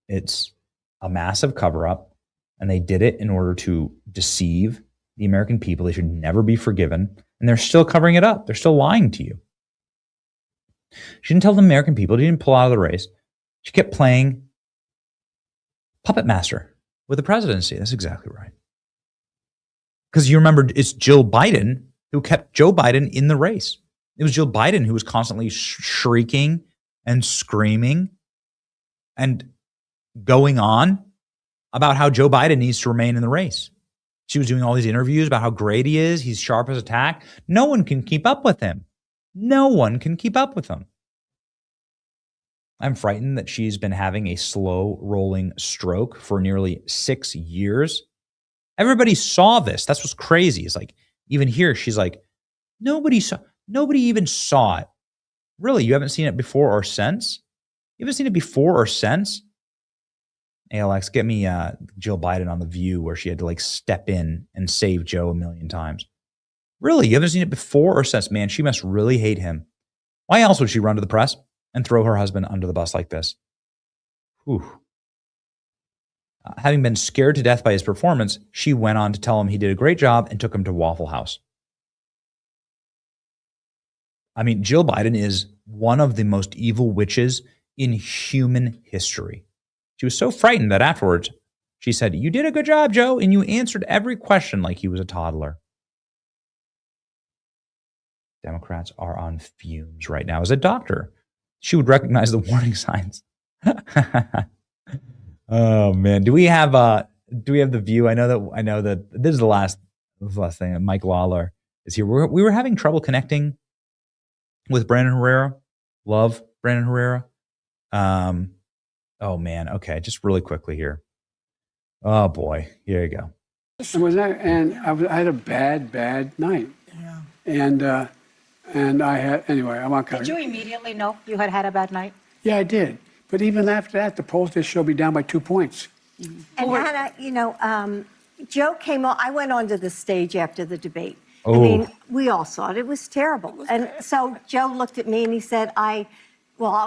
It's a massive cover-up, and they did it in order to deceive the American people. They should never be forgiven, and they're still covering it up. They're still lying to you. She didn't tell the American people. She didn't pull out of the race. She kept playing puppet master with the presidency. That's exactly right. Because you remember, it's Jill Biden who kept Joe Biden in the race. It was Jill Biden who was constantly shrieking and screaming and going on about how Joe Biden needs to remain in the race. She was doing all these interviews about how great he is. He's sharp as a tack. No one can keep up with him. No one can keep up with him. I'm frightened that she's been having a slow rolling stroke for nearly 6 years. Everybody saw this. That's what's crazy. It's like, even here, she's like, nobody even saw it. Really? You haven't seen it before or since? You haven't seen it before or since? ALX, get me Jill Biden on The View where she had to like step in and save Joe a million times. Really? You haven't seen it before or since? Man, she must really hate him. Why else would she run to the press and throw her husband under the bus like this? Whew. Having been scared to death by his performance, she went on to tell him he did a great job and took him to Waffle House. I mean, Jill Biden is one of the most evil witches in human history. She was so frightened that afterwards, she said, "You did a good job, Joe, and you answered every question like he was a toddler." Democrats are on fumes right now. As a doctor, she would recognize the warning signs. Oh man, do we have The View? I know that this is the last thing. Mike Lawler is here. We were having trouble connecting with Brandon Herrera. Love Brandon Herrera. Oh man. Okay, just really quickly here. Oh boy, here you go. I had a bad night. Yeah. And I had, anyway, I'm not going to. Did you immediately know you had had a bad night? Yeah, I did. But even after that, the polls just showed me down by 2 points. And Hannah, Joe came on. I went onto the stage after the debate. Oh. I mean, we all saw it. It was terrible. And so Joe looked at me and he said, I'll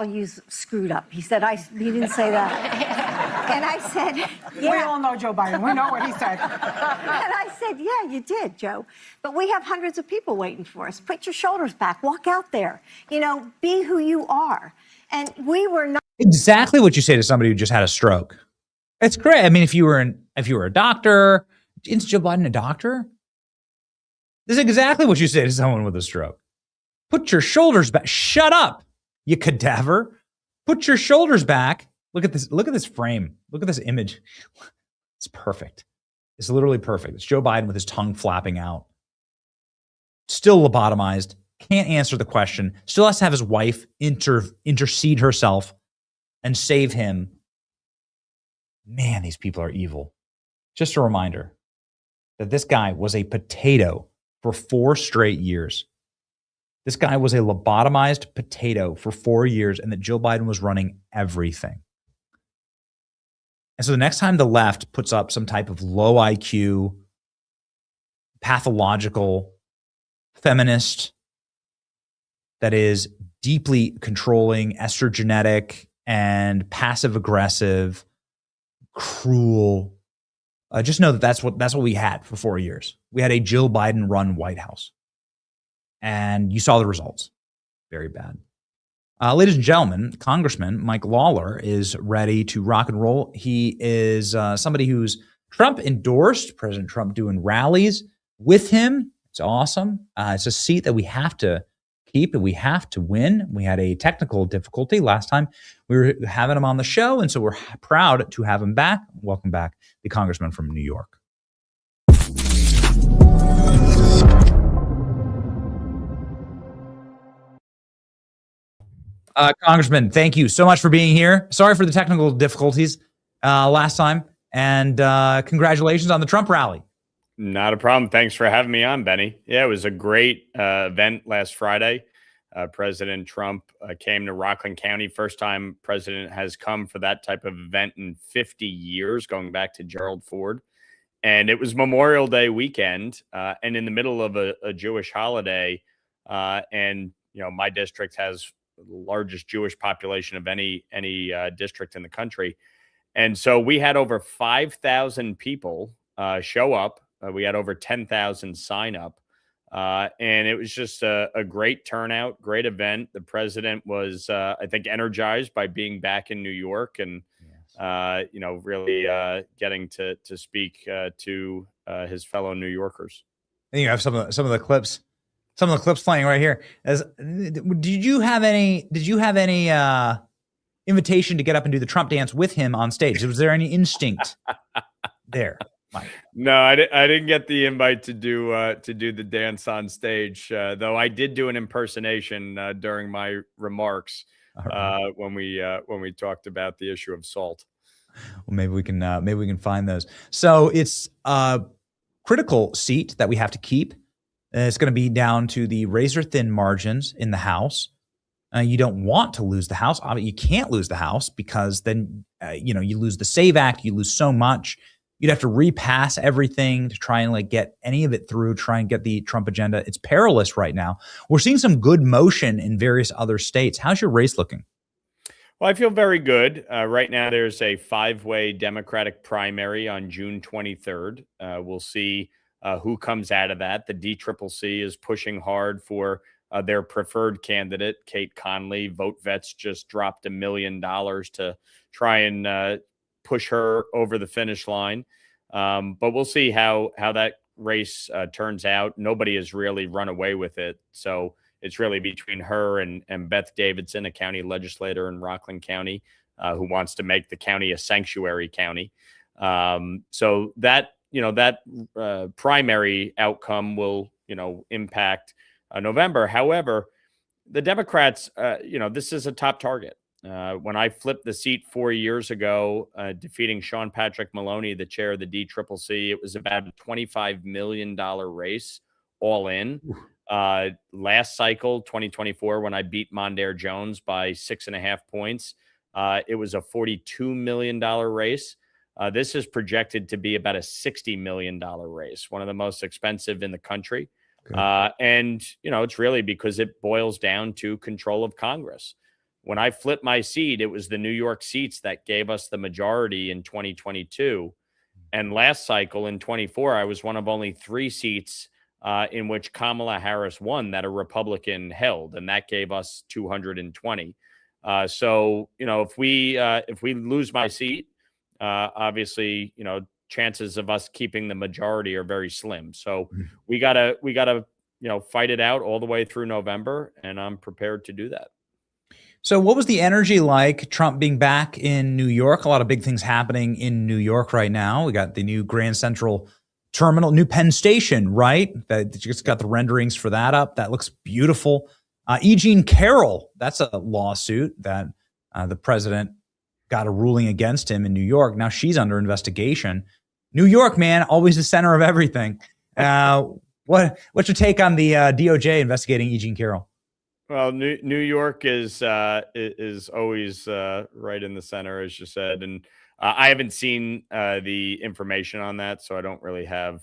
use screwed up. He said, he didn't say that. And I said, yeah. We all know Joe Biden. We know what he said. And I said, yeah, you did, Joe. But we have hundreds of people waiting for us. Put your shoulders back. Walk out there. Be who you are. And we were not. Exactly what you say to somebody who just had a stroke. It's great. I mean, if you were a doctor, isn't Joe Biden a doctor? This is exactly what you say to someone with a stroke. Put your shoulders back. Shut up, you cadaver. Put your shoulders back. Look at this. Look at this frame. Look at this image. It's perfect. It's literally perfect. It's Joe Biden with his tongue flapping out. Still lobotomized. Can't answer the question. Still has to have his wife intercede herself and save him. Man, these people are evil. Just a reminder that this guy was a potato for 4 straight years. This guy was a lobotomized potato for 4 years, and that Joe Biden was running everything. And so the next time the left puts up some type of low IQ, pathological, feminist that is deeply controlling, estrogenetic, and passive aggressive, cruel, just know that that's what we had for 4 years. We had a Jill Biden run White House. And you saw the results. Very bad. Ladies and gentlemen, Congressman Mike Lawler is ready to rock and roll. He is somebody who's Trump endorsed, President Trump doing rallies with him. It's awesome. It's a seat that we have to keep and we have to win. We had a technical difficulty last time we were having him on the show, and so we're proud to have him back. Welcome back, the Congressman from New York. Congressman, thank you so much for being here. Sorry for the technical difficulties last time, and congratulations on the Trump rally. Not a problem. Thanks for having me on, Benny. Yeah, it was a great event last Friday. President Trump came to Rockland County. First time president has come for that type of event in 50 years, going back to Gerald Ford. And it was Memorial Day weekend, and in the middle of a Jewish holiday. And, you know, my district has the largest Jewish population of any district in the country. And so we had over 5,000 people show up. We had over 10,000 sign up. And it was just a great turnout, great event. The president was, I think, energized by being back in New York and, you know, really getting to speak to his fellow New Yorkers. And you have some of the clips. Some of the clips playing right here. Did you have any invitation to get up and do the Trump dance with him on stage? Was there any instinct there, Mike? No, I didn't get the invite to do the dance on stage. Though I did do an impersonation during my remarks when we talked about the issue of salt. Well, maybe we can find those. So it's a critical seat that we have to keep. It's going to be down to the razor-thin margins in the House. You don't want to lose the House. You can't lose the House because then, you lose the SAVE Act. You lose so much. You'd have to repass everything to try and get any of it through, try and get the Trump agenda. It's perilous right now. We're seeing some good motion in various other states. How's your race looking? Well, I feel very good. Right now, there's a 5-way Democratic primary on June 23rd. We'll see who comes out of that. The DCCC is pushing hard for their preferred candidate, Kate Conley. VoteVets just dropped $1 million to try and push her over the finish line. But we'll see how that race turns out. Nobody has really run away with it. So it's really between her and Beth Davidson, a county legislator in Rockland County, who wants to make the county a sanctuary county. So that primary outcome will, impact November. However, the Democrats, this is a top target. When I flipped the seat 4 years ago, defeating Sean Patrick Maloney, the chair of the DCCC, it was about a $25 million race all in. Last cycle, 2024, when I beat Mondaire Jones by 6.5 points, it was a $42 million race. This is projected to be about a $60 million race, one of the most expensive in the country. And, it's really because it boils down to control of Congress. When I flipped my seat, it was the New York seats that gave us the majority in 2022. And last cycle in 24, I was one of only 3 seats in which Kamala Harris won that a Republican held, and that gave us 220. So, if we lose my seat, obviously, chances of us keeping the majority are very slim. So we gotta fight it out all the way through November, and I'm prepared to do that. So what was the energy like, Trump being back in New York? A lot of big things happening in New York right now. We got the new Grand Central Terminal, new Penn Station, right? That just got the renderings for that up. That looks beautiful. Eugene Carroll, that's a lawsuit that the president got a ruling against him in New York. Now she's under investigation. New York, man, always the center of everything. What's your take on the DOJ investigating Eugene Carroll? Well, New York is always right in the center, as you said, and I haven't seen the information on that, so I don't really have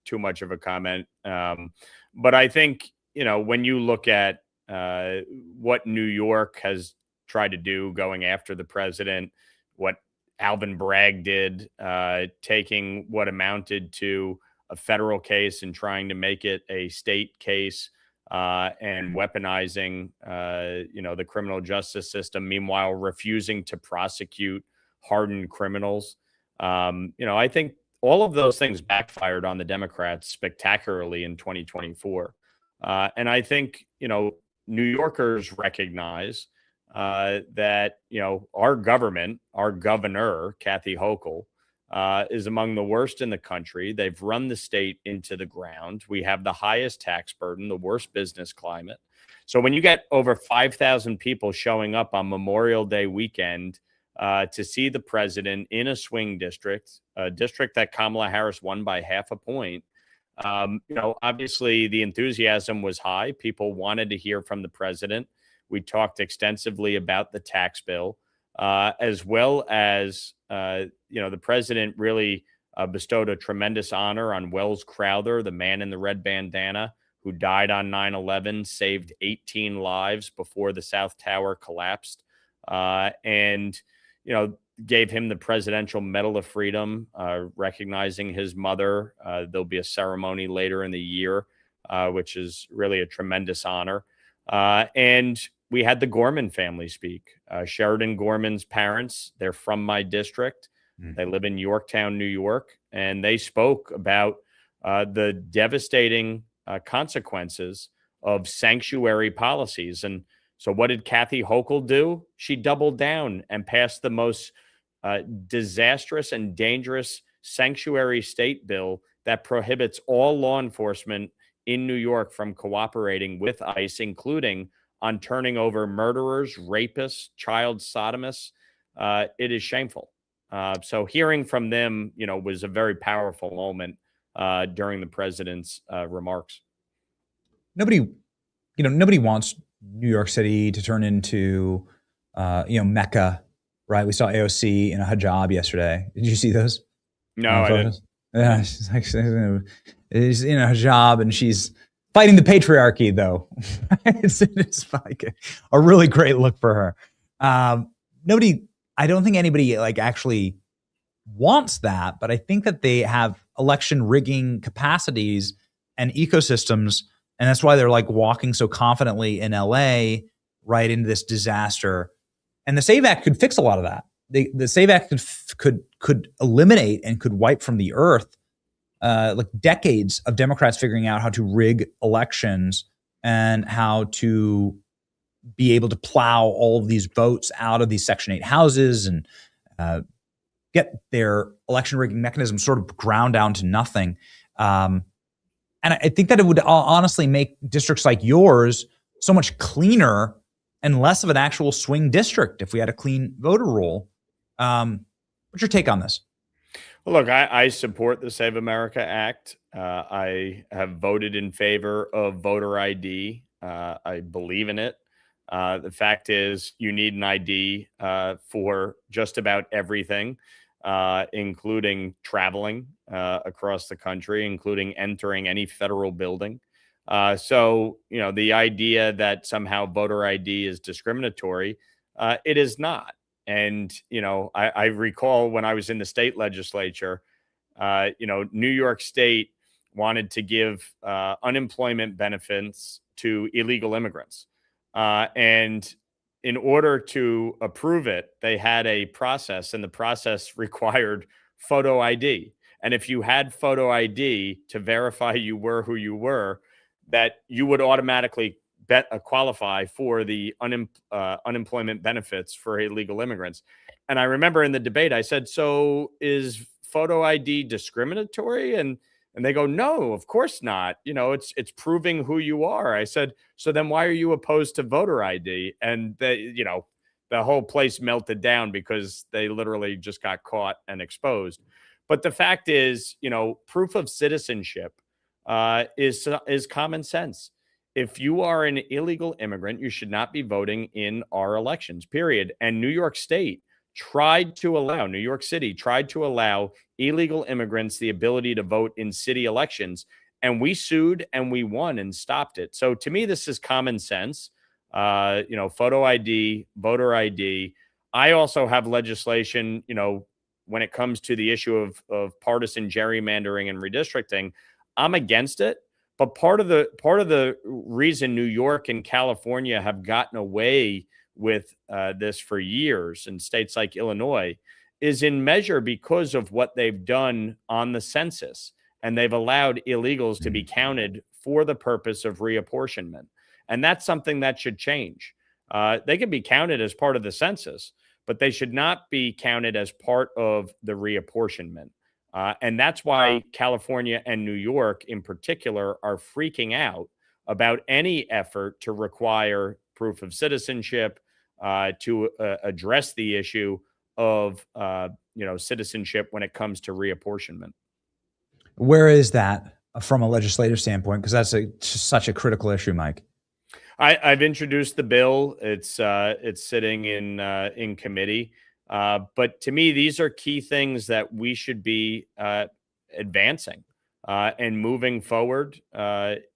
too much of a comment. But I think when you look at what New York has tried to do, going after the president, what Alvin Bragg did, taking what amounted to a federal case and trying to make it a state case. And weaponizing, the criminal justice system, meanwhile refusing to prosecute hardened criminals. I think all of those things backfired on the Democrats spectacularly in 2024. And I think, New Yorkers recognize that, our government, our governor, Kathy Hochul, is among the worst in the country. They've run the state into the ground. We have the highest tax burden, the worst business climate. So when you get over 5,000 people showing up on Memorial Day weekend to see the president in a swing district, a district that Kamala Harris won by half a point, obviously the enthusiasm was high. People wanted to hear from the president. We talked extensively about the tax bill. As well as, the president really bestowed a tremendous honor on Wells Crowther, the man in the red bandana who died on 9/11, saved 18 lives before the South Tower collapsed, and, gave him the Presidential Medal of Freedom, recognizing his mother. There'll be a ceremony later in the year, which is really a tremendous honor. And we had the Gorman family speak. Sheridan Gorman's parents, they're from my district. They live in Yorktown, New York, and they spoke about the devastating consequences of sanctuary policies. And so what did Kathy Hochul do? She doubled down and passed the most disastrous and dangerous sanctuary state bill that prohibits all law enforcement in New York from cooperating with ICE, including on turning over murderers, rapists, child sodomists. It is shameful. So hearing from them, was a very powerful moment during the president's remarks. Nobody wants New York City to turn into, Mecca, right? We saw AOC in a hijab yesterday. Did you see those? No, I didn't. Yeah, she's in a hijab and she's fighting the patriarchy, though. it's like a really great look for her. I don't think anybody actually wants that, but I think that they have election rigging capacities and ecosystems, and that's why they're walking so confidently in LA right into this disaster. And the SAVE Act could fix a lot of that. The SAVE Act could eliminate and could wipe from the earth decades of Democrats figuring out how to rig elections and how to be able to plow all of these votes out of these Section 8 houses and get their election rigging mechanism sort of ground down to nothing. And I think that it would honestly make districts like yours so much cleaner and less of an actual swing district if we had a clean voter roll. What's your take on this? Well, look, I support the Save America Act. I have voted in favor of voter ID. I believe in it. The fact is you need an ID for just about everything, including traveling across the country, including entering any federal building. So, the idea that somehow voter ID is discriminatory, it is not. And, I recall when I was in the state legislature, New York State wanted to give unemployment benefits to illegal immigrants. And in order to approve it, they had a process, and the process required photo ID. And if you had photo ID to verify you were who you were, that you would automatically qualify for the unemployment benefits for illegal immigrants. And I remember in the debate, I said, so is photo ID discriminatory? And they go, no, of course not. It's proving who you are. I said, so then why are you opposed to voter ID? And the whole place melted down because they literally just got caught and exposed. But the fact is, proof of citizenship is common sense. If you are an illegal immigrant, you should not be voting in our elections, period. And New York City tried to allow illegal immigrants the ability to vote in city elections. And we sued and we won and stopped it. So to me, this is common sense. Photo ID, voter ID. I also have legislation, when it comes to the issue of partisan gerrymandering and redistricting. I'm against it. But part of the reason New York and California have gotten away with this for years, and states like Illinois, is in measure because of what they've done on the census, and they've allowed illegals to be counted for the purpose of reapportionment, and that's something that should change. They can be counted as part of the census, but they should not be counted as part of the reapportionment. And that's why California and New York in particular are freaking out about any effort to require proof of citizenship, to address the issue of citizenship when it comes to reapportionment. Where is that from a legislative standpoint? Because that's such a critical issue, Mike. I've introduced the bill. It's sitting in committee. But to me, these are key things that we should be advancing and moving forward.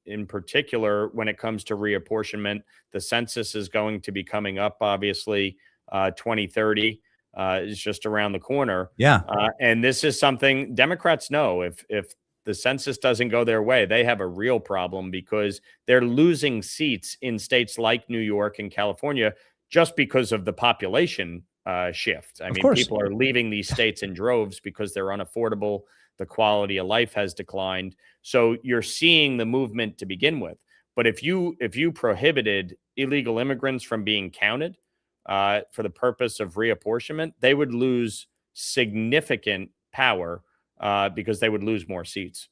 In particular, when it comes to reapportionment, the census is going to be coming up. Obviously, 2030 is just around the corner. Yeah, and this is something Democrats know. If the census doesn't go their way, they have a real problem because they're losing seats in states like New York and California just because of the population shift. I mean, people are leaving these states in droves because they're unaffordable. The quality of life has declined. So you're seeing the movement to begin with. But if you prohibited illegal immigrants from being counted for the purpose of reapportionment, they would lose significant power because they would lose more seats.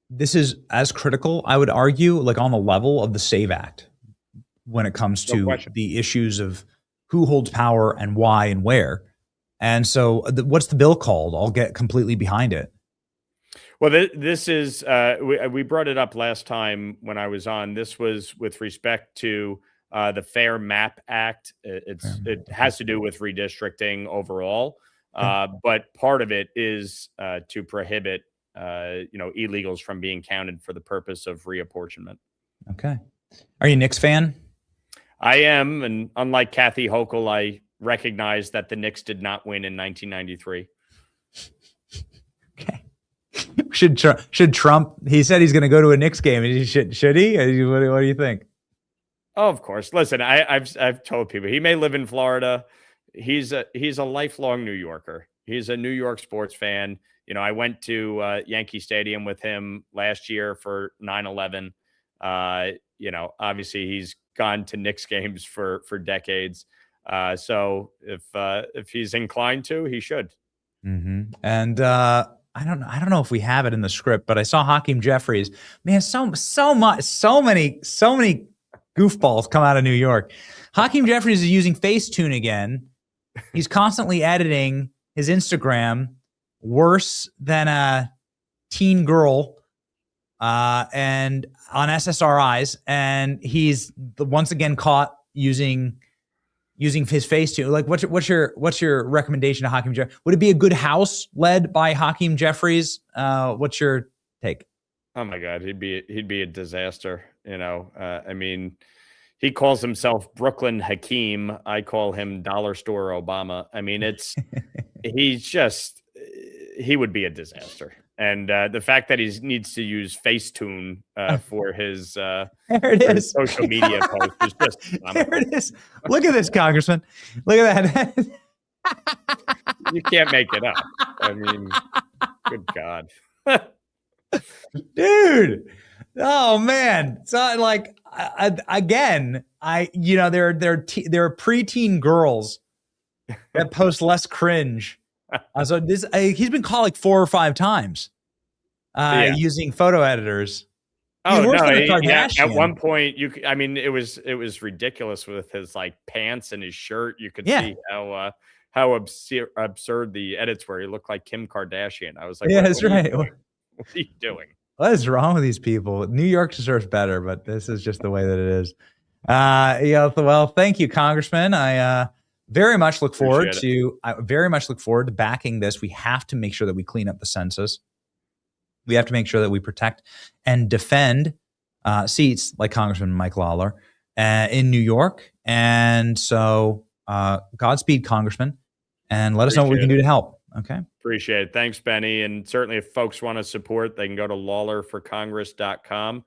This is as critical, I would argue, like on the level of the SAVE Act when it comes to the issues of who holds power and why and where. And so what's the bill called? I'll get completely behind it. Well, this is, we brought it up last time when I was on. This was with respect to the Fair Map Act. It has to do with redistricting overall. But part of it is to prohibit, illegals from being counted for the purpose of reapportionment. Okay. Are you a Knicks fan? I am, and unlike Kathy Hochul, I recognize that the Knicks did not win in 1993. Okay. Should Trump? He said he's going to go to a Knicks game. Should he? What do you think? Oh, of course. Listen, I've told people he may live in Florida. He's a lifelong New Yorker. He's a New York sports fan. I went to Yankee Stadium with him last year for 9/11. Obviously he's gone to Knicks games for decades. So if he's inclined to, he should. Mm-hmm. And I don't know if we have it in the script, but I saw Hakeem Jeffries. Man, so many goofballs come out of New York. Hakeem Jeffries is using Facetune again. He's constantly editing his Instagram worse than a teen girl and on SSRIs, and he's once again caught using his Facetune. Like, what's your recommendation to Hakeem Jeffries? Would it be a good house led by Hakeem Jeffries? What's your take? Oh my God, he'd be a disaster. I mean, he calls himself Brooklyn Hakeem. I call him Dollar Store Obama. I mean, he would be a disaster. And the fact that he needs to use Facetune for his social media post is just there it is. Look at this, Congressman. Look at that. You can't make it up. I mean, good God. Dude. Oh man. So like again, there are preteen girls that post less cringe. So he's been called like 4 or 5 times using photo editors. Oh He's worse no! than a Kardashian. At one point, it was ridiculous with his like pants and his shirt. You could see how absurd the edits were. He looked like Kim Kardashian. I was like, that's right. What are you doing? What is wrong with these people? New York deserves better, but this is just the way that it is. Well, thank you, Congressman. I very much look forward to backing this. We have to make sure that we clean up the census. We have to make sure that we protect and defend seats like Congressman Mike Lawler in New York. And so Godspeed, Congressman, and let us know what we can do to help. Okay. Appreciate it. Thanks, Benny. And certainly if folks want to support, they can go to lawlerforcongress.com.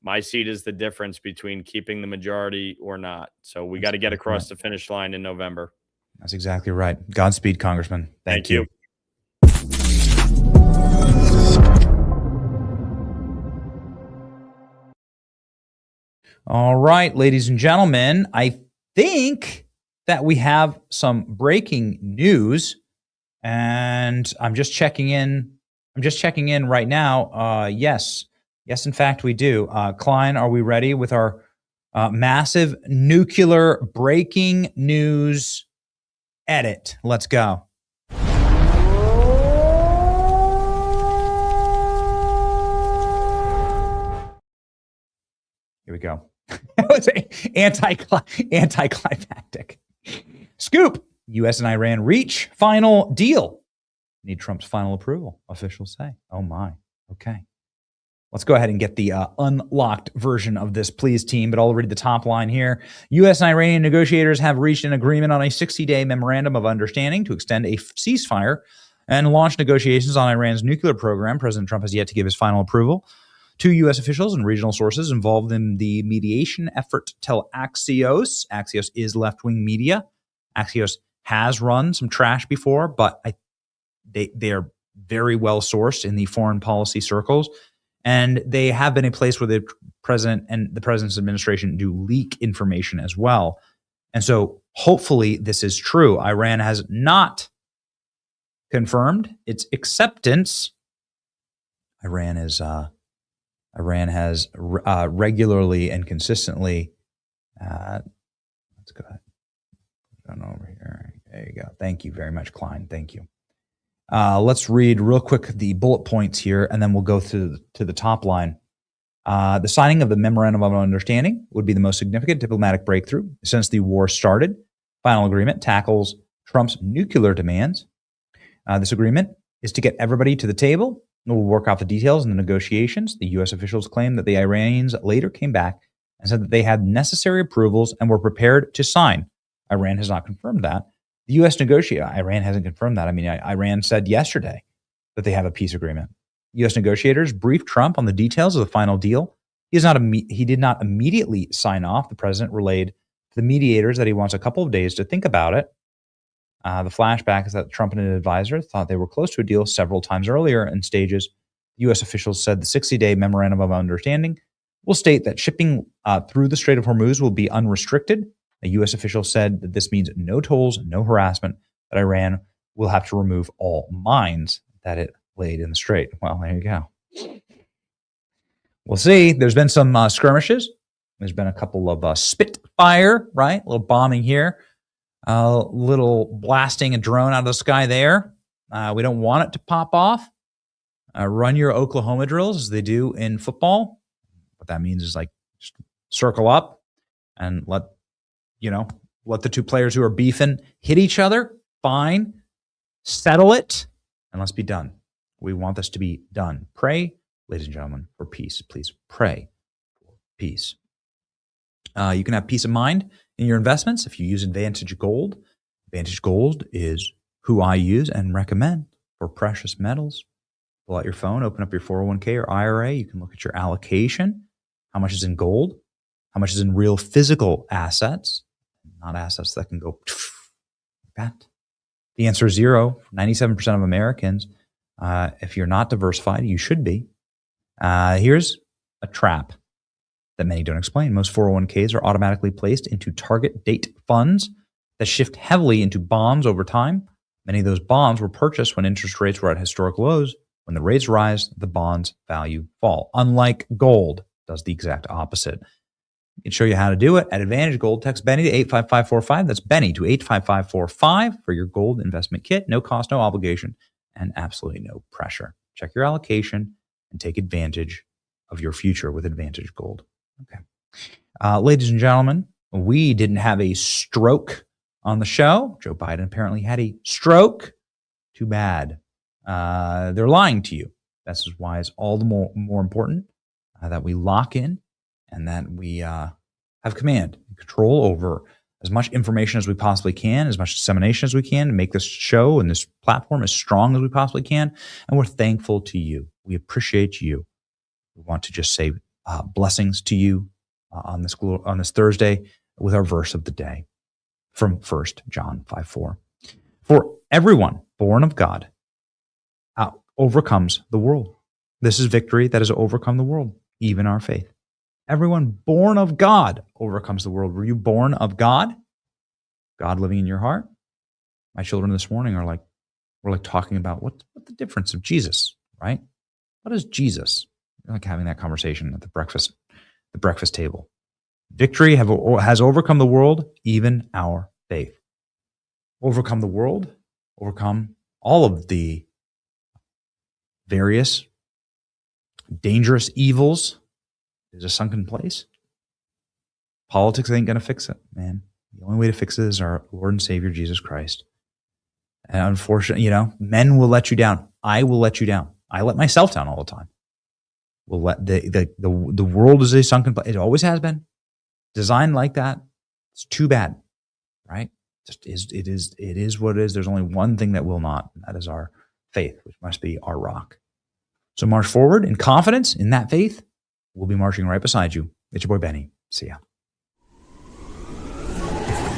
My seat is the difference between keeping the majority or not. So we got to get across the finish line in November. That's exactly right. Godspeed, Congressman. Thank you. All right, ladies and gentlemen, I think that we have some breaking news, and I'm just checking in. Right now. Yes, in fact, we do. Klein, are we ready with our massive nuclear breaking news edit? Let's go. Here we go. That was anticlimactic. Scoop. U.S. and Iran reach final deal. Need Trump's final approval, officials say. Oh, my. Okay. Let's go ahead and get the unlocked version of this, please, team. But I'll read the top line here. U.S. and Iranian negotiators have reached an agreement on a 60-day memorandum of understanding to extend a ceasefire and launch negotiations on Iran's nuclear program. President Trump has yet to give his final approval. 2 U.S. officials and regional sources involved in the mediation effort tell Axios. Axios is left-wing media. Axios has run some trash before, but they are very well sourced in the foreign policy circles, and they have been a place where the president and the president's administration do leak information as well. And so hopefully this is true. Iran has not confirmed its acceptance. Iran has regularly and consistently. Let's go ahead. Going over here. There you go. Thank you very much, Klein. Thank you. Let's read real quick the bullet points here, and then we'll go to the top line. The signing of the Memorandum of Understanding would be the most significant diplomatic breakthrough since the war started. Final agreement tackles Trump's nuclear demands. This agreement is to get everybody to the table. We'll work out the details in the negotiations. The U.S. officials claim that the Iranians later came back and said that they had necessary approvals and were prepared to sign. Iran has not confirmed that. The U.S. Iran hasn't confirmed that. I mean, Iran said yesterday that they have a peace agreement. U.S. negotiators briefed Trump on the details of the final deal. He did not immediately sign off. The president relayed to the mediators that he wants a couple of days to think about it. The flashback is that Trump and an advisor thought they were close to a deal several times earlier in stages. U.S. officials said the 60-day memorandum of understanding will state that shipping through the Strait of Hormuz will be unrestricted. A U.S. official said that this means no tolls, no harassment, that Iran will have to remove all mines that it laid in the strait. Well, there you go. We'll see. There's been some skirmishes. There's been a couple of Spitfire, right? A little bombing here. A little blasting a drone out of the sky there. We don't want it to pop off. Run your Oklahoma drills as they do in football. What that means is like just circle up and let the 2 players who are beefing hit each other. Fine. Settle it. And let's be done. We want this to be done. Pray, ladies and gentlemen, for peace. Please pray for peace. You can have peace of mind in your investments if you use Advantage Gold. Advantage Gold is who I use and recommend for precious metals. Pull out your phone, open up your 401k or IRA. You can look at your allocation, how much is in gold, how much is in real physical assets, not assets that can go like that. The answer is zero. 97% of Americans. If you're not diversified, you should be. Here's a trap that many don't explain. Most 401ks are automatically placed into target date funds that shift heavily into bonds over time. Many of those bonds were purchased when interest rates were at historic lows. When the rates rise, the bond's value fall. Unlike gold, does the exact opposite. I can show you how to do it at Advantage Gold. Text Benny to 85545. That's Benny to 85545 for your gold investment kit. No cost, no obligation, and absolutely no pressure. Check your allocation and take advantage of your future with Advantage Gold. Okay. Ladies and gentlemen, we didn't have a stroke on the show. Joe Biden apparently had a stroke. Too bad. They're lying to you. That's why it's all the more important that we lock in and that we have command and control over as much information as we possibly can, as much dissemination as we can to make this show and this platform as strong as we possibly can. And we're thankful to you. We appreciate you. We want to just say blessings to you on this Thursday with our verse of the day from 1 John 5:4. For everyone born of God overcomes the world. This is victory that has overcome the world, even our faith. Everyone born of God overcomes the world. Were you born of God? God living in your heart? My children this morning we're talking about what the difference of Jesus, right? What is Jesus? We're like having that conversation at the breakfast table. Victory has overcome the world, even our faith. Overcome the world, overcome all of the various dangerous evils. Is a sunken place. Politics ain't going to fix it, man. The only way to fix it is our Lord and Savior, Jesus Christ. And unfortunately, men will let you down. I will let you down. I let myself down all the time. We'll let the world is a sunken place. It always has been. Designed like that. It's too bad, right? It is what it is. There's only one thing that will not, and that is our faith, which must be our rock. So march forward in confidence in that faith. We'll be marching right beside you. It's your boy Benny. See ya.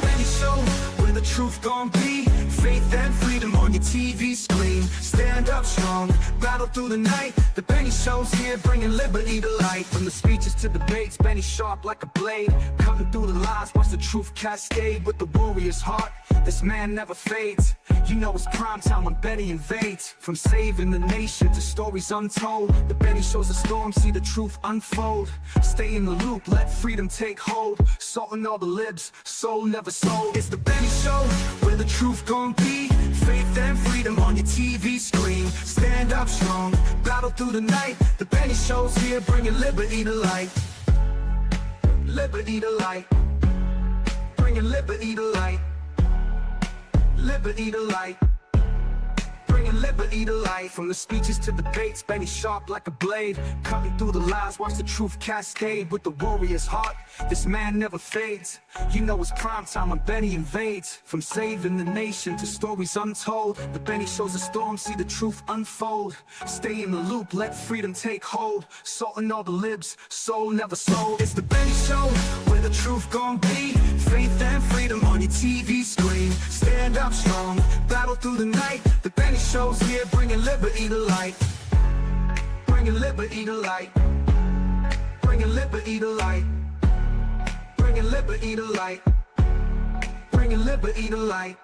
Benny Show, where the truth gon' be. Faith and freedom on your TV screen. Stand up strong, battle through the night. The Benny Show's here, bringing liberty to light. From the speeches to debates, Benny sharp like a blade. Cutting through the lies, watch the truth cascade. With the warrior's heart, this man never fades. You know it's prime time when Benny invades. From saving the nation to stories untold, the Benny Show's a storm, see the truth unfold. Stay in the loop, let freedom take hold. Salting all the libs, soul never sold. It's the Benny Show, where the truth gon' be. Faith and freedom on your TV screen. Stand up strong, battle through the night. The Benny Show's here, bringing liberty to light. Liberty to light. Bringing liberty to light. Liberty to light. Bringing liberty to light. From the speeches to debates, Benny sharp like a blade. Cutting through the lies, watch the truth cascade. With the warrior's heart, this man never fades. You know it's prime time when Benny invades. From saving the nation to stories untold, the Benny Show's a storm, see the truth unfold. Stay in the loop, let freedom take hold. Salting all the libs, soul never sold. It's the Benny Show, where the truth gon' be. Faith and freedom on your TV screen. Stand up strong, battle through the night. The Benny Show's here, bringing liberty to light. Bringing liberty to light. Bringing liberty to light. Bringing liberty to light. Bringing liberty to light.